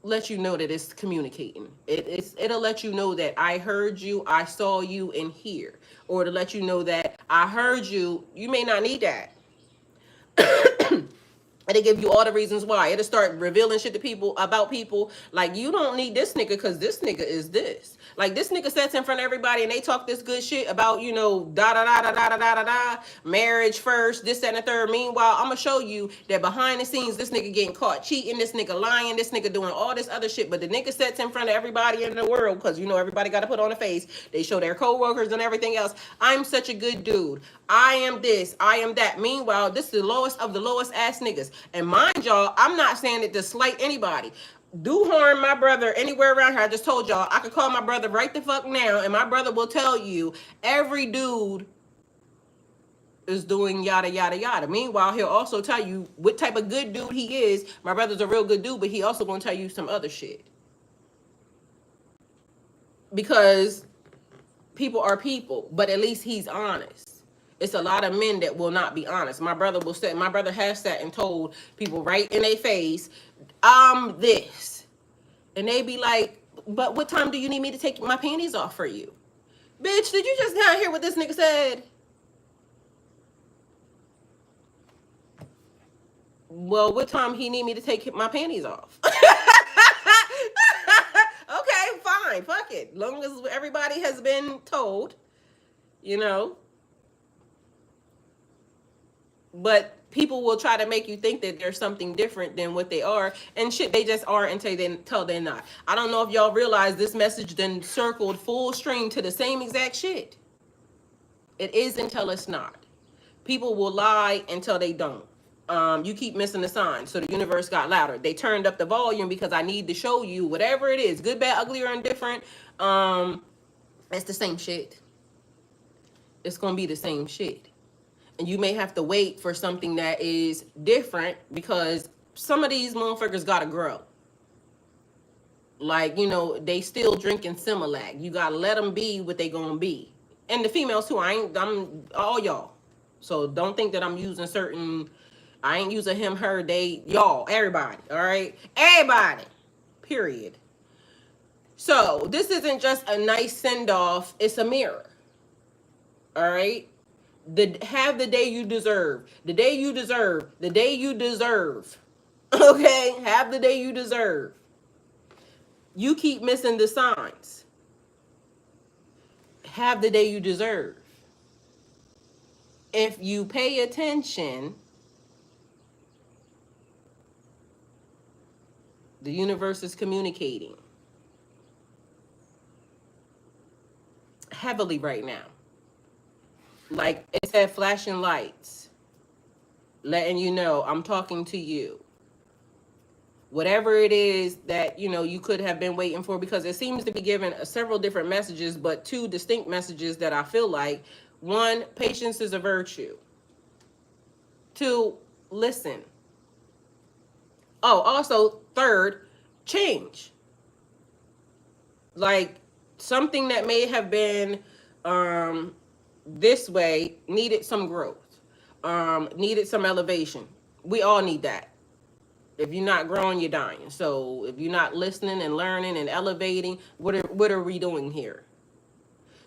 let you know that it's communicating. It'll let you know that I heard you, I saw you, and here. Or to let you know that I heard you, you may not need that. And they give you all the reasons why. It'll start revealing shit to people about people. Like, you don't need this nigga because this nigga is this. Like, this nigga sits in front of everybody and they talk this good shit about, you know, da da da da da da da da, marriage first, this, that, and the third. Meanwhile, I'm gonna show you that behind the scenes, this nigga getting caught cheating, this nigga lying, this nigga doing all this other shit. But the nigga sits in front of everybody in the world, because, you know, everybody got to put on a face. They show their co-workers and everything else. I'm such a good dude. I am this, I am that. Meanwhile, this is the lowest of the lowest ass niggas. And mind y'all, I'm not saying it to slight anybody. Do harm my brother anywhere around here. I just told y'all, I could call my brother right the fuck now, and my brother will tell you every dude is doing yada yada yada. Meanwhile, he'll also tell you what type of good dude he is. My brother's a real good dude, but he also gonna tell you some other shit. Because people are people, but at least he's honest. It's a lot of men that will not be honest. My brother has sat and told people right in their face, I'm this. And they be like, but what time do you need me to take my panties off for you? Bitch, did you just not hear what this nigga said? Well, what time he need me to take my panties off? Okay, fine, fuck it. Long as everybody has been told, you know. But people will try to make you think that there's something different than what they are. And shit, they just are until they're not. I don't know if y'all realize this message then circled full stream to the same exact shit. It is until it's not. People will lie until they don't. You keep missing the sign. So the universe got louder. They turned up the volume because I need to show you whatever it is, good, bad, ugly, or indifferent. It's the same shit. It's going to be the same shit. And you may have to wait for something that is different because some of these motherfuckers got to grow. Like, you know, they still drinking Similac. You got to let them be what they going to be. And the females too. I'm all y'all. So don't think that I'm using certain, I ain't using him, her, they, y'all, everybody. All right. Everybody. Period. So this isn't just a nice send off. It's a mirror. All right. Have the day you deserve. The day you deserve. The day you deserve. Okay? Have the day you deserve. You keep missing the signs. Have the day you deserve. If you pay attention, the universe is communicating heavily right now. Like it said, flashing lights, letting you know I'm talking to you. Whatever it is that, you know, you could have been waiting for, because it seems to be given several different messages, but two distinct messages that I feel like. One, patience is a virtue. Two, listen. Oh, also, third, change. Like something that may have been this way needed some growth, needed some elevation. We all need that. If you're not growing, you're dying. So if you're not listening and learning and elevating, what are we doing here?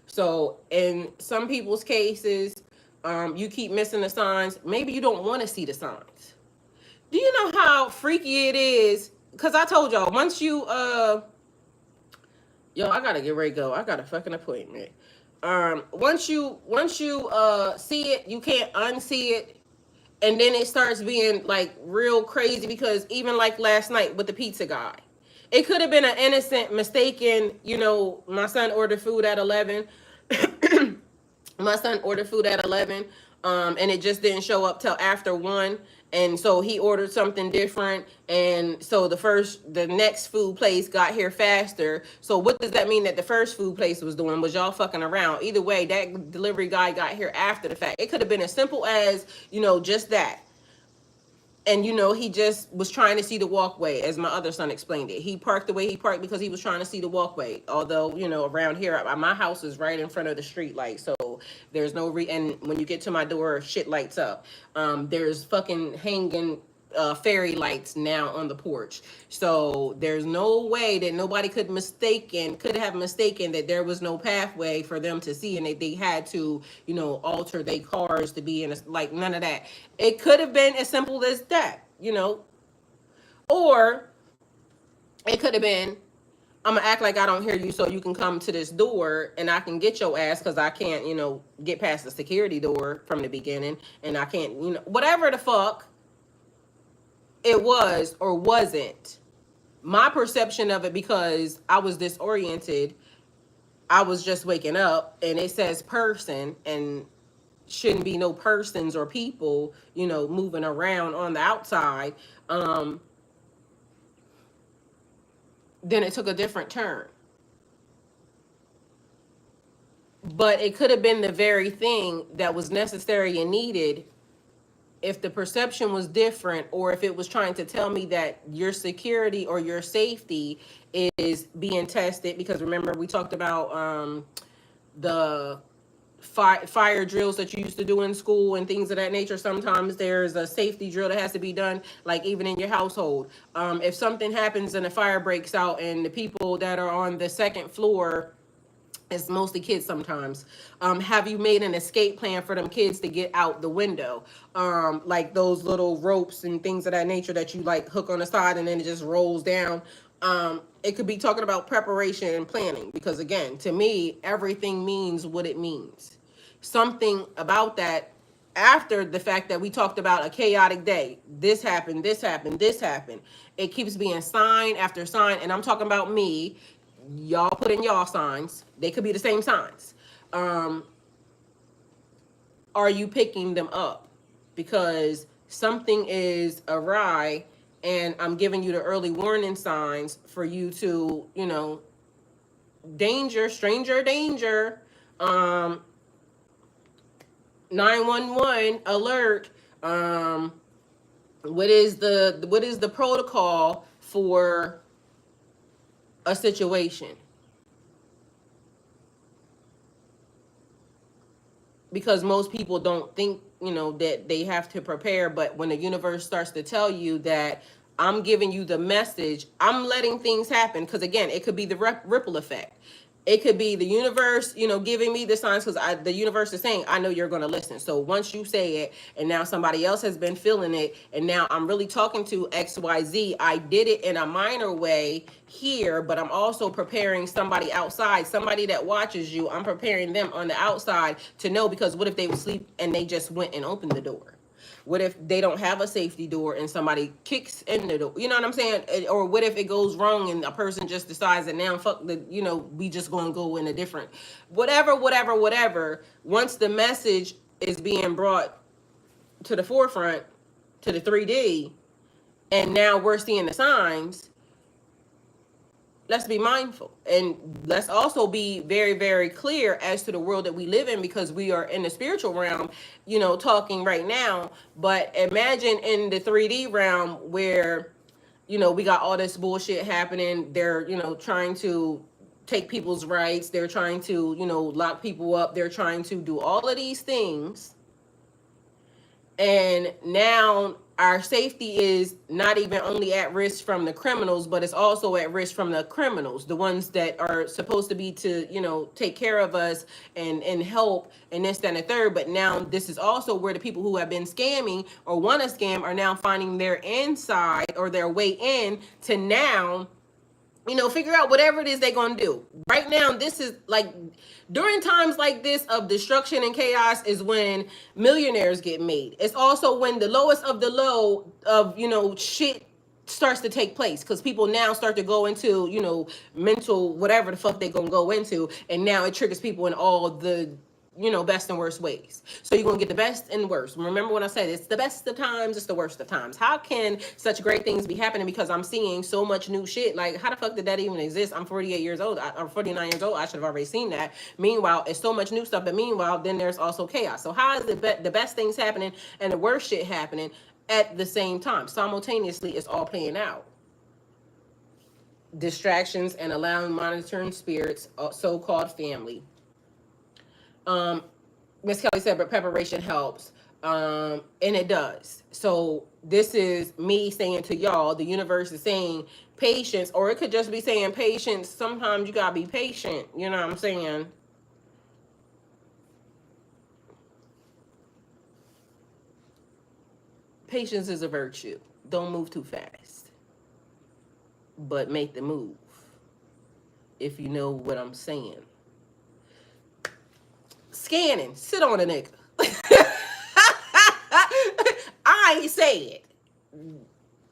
So in some people's cases, you keep missing the signs. Maybe you don't want to see the signs. Do you know how freaky it is? Because I told y'all, once you yo, I gotta get ready to go. I got a fucking appointment. Once you see it, you can't unsee it. And then it starts being like real crazy, because even like last night with the pizza guy, it could have been an innocent, mistaken, you know, my son ordered food at 11. My son ordered food at 11, and it just didn't show up till after 1. And so he ordered something different. And so the next food place got here faster. So what does that mean that the first food place was doing? Was y'all fucking around? Either way, that delivery guy got here after the fact. It could have been as simple as, you know, just that. And he just was trying to see the walkway, as my other son explained it. He parked the way he parked because he was trying to see the walkway. Although, around here, my house is right in front of the street light, so there's no and when you get to my door, shit lights up. There's fucking hanging fairy lights now on the porch, so there's no way that nobody could have mistaken that there was no pathway for them to see, and they had to alter their cars to be in like, none of that. It could have been as simple as that, or it could have been, I'm gonna act like I don't hear you so you can come to this door and I can get your ass because I can't get past the security door from the beginning, and I can't whatever the fuck it was or wasn't. My perception of it, because I was disoriented, I was just waking up and it says person and shouldn't be no persons or people moving around on the outside. Then it took a different turn. But it could have been the very thing that was necessary and needed if the perception was different, or if it was trying to tell me that your security or your safety is being tested. Because remember, we talked about the fire drills that you used to do in school and things of that nature. Sometimes there's a safety drill that has to be done, like even in your household. If something happens and a fire breaks out and the people that are on the second floor, it's mostly kids sometimes, have you made an escape plan for them kids to get out the window? Like those little ropes and things of that nature that you like hook on the side and then it just rolls down. It could be talking about preparation and planning, because again, to me, everything means what it means. Something about that, after the fact that we talked about a chaotic day, this happened, this happened, this happened. It keeps being sign after sign, and I'm talking about me. Y'all put in y'all signs. They could be the same signs. Are you picking them up? Because something is awry, and I'm giving you the early warning signs for you to, danger, stranger danger, 911 alert. What is the protocol for a situation? Because most people don't think that they have to prepare, but when the universe starts to tell you that I'm giving you the message, I'm letting things happen. Because again, it could be the ripple effect. It could be the universe, giving me the signs, because the universe is saying, I know you're going to listen. So once you say it, and now somebody else has been feeling it, and now I'm really talking to XYZ. I did it in a minor way here, but I'm also preparing somebody outside, somebody that watches you. I'm preparing them on the outside to know, because what if they would sleep and they just went and opened the door? What if they don't have a safety door and somebody kicks in the door? You know what I'm saying? Or what if it goes wrong and a person just decides that now, fuck the, we just gonna go in a different, whatever. Once the message is being brought to the forefront, to the 3D, and now we're seeing the signs, let's be mindful. And let's also be very, very clear as to the world that we live in, because we are in the spiritual realm, talking right now. But imagine in the 3D realm where, we got all this bullshit happening. They're, trying to take people's rights. They're trying to, lock people up. They're trying to do all of these things. And now our safety is not even only at risk from the criminals, but it's also at risk from the criminals, the ones that are supposed to be to, take care of us and help and this, that, and the third. But now this is also where the people who have been scamming or want to scam are now finding their inside or their way in to now, figure out whatever it is they're going to do. Right now, this is like, during times like this of destruction and chaos is when millionaires get made. It's also when the lowest of the low of, shit starts to take place, because people now start to go into, mental, whatever the fuck they're going to go into. And now it triggers people in all the, best and worst ways. So you're going to get the best and worst. Remember when I said it's the best of times, it's the worst of times. How can such great things be happening? Because I'm seeing so much new shit. Like, how the fuck did that even exist? I'm 48 years old. I'm 49 years old. I should have already seen that. Meanwhile, it's so much new stuff. But meanwhile, then there's also chaos. So how is the best things happening and the worst shit happening? at the same time. Simultaneously, it's all playing out. Distractions and allowing monitoring spirits, so-called family. Miss Kelly said, but preparation helps. And it does. So this is me saying to y'all, the universe is saying patience, or it could just be saying patience. Sometimes you gotta be patient. You know what I'm saying? Patience is a virtue. Don't move too fast, but make the move. If you know what I'm saying. Scanning. Sit on a nigga. I ain't say it.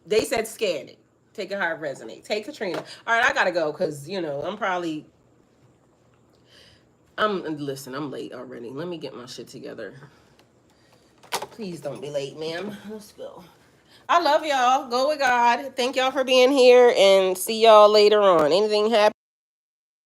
They said scanning. Take a heart resonate. Take Katrina. All right, I gotta go because listen. I'm late already. Let me get my shit together. Please don't be late, ma'am. Let's go. I love y'all. Go with God. Thank y'all for being here and see y'all later on. Anything happen?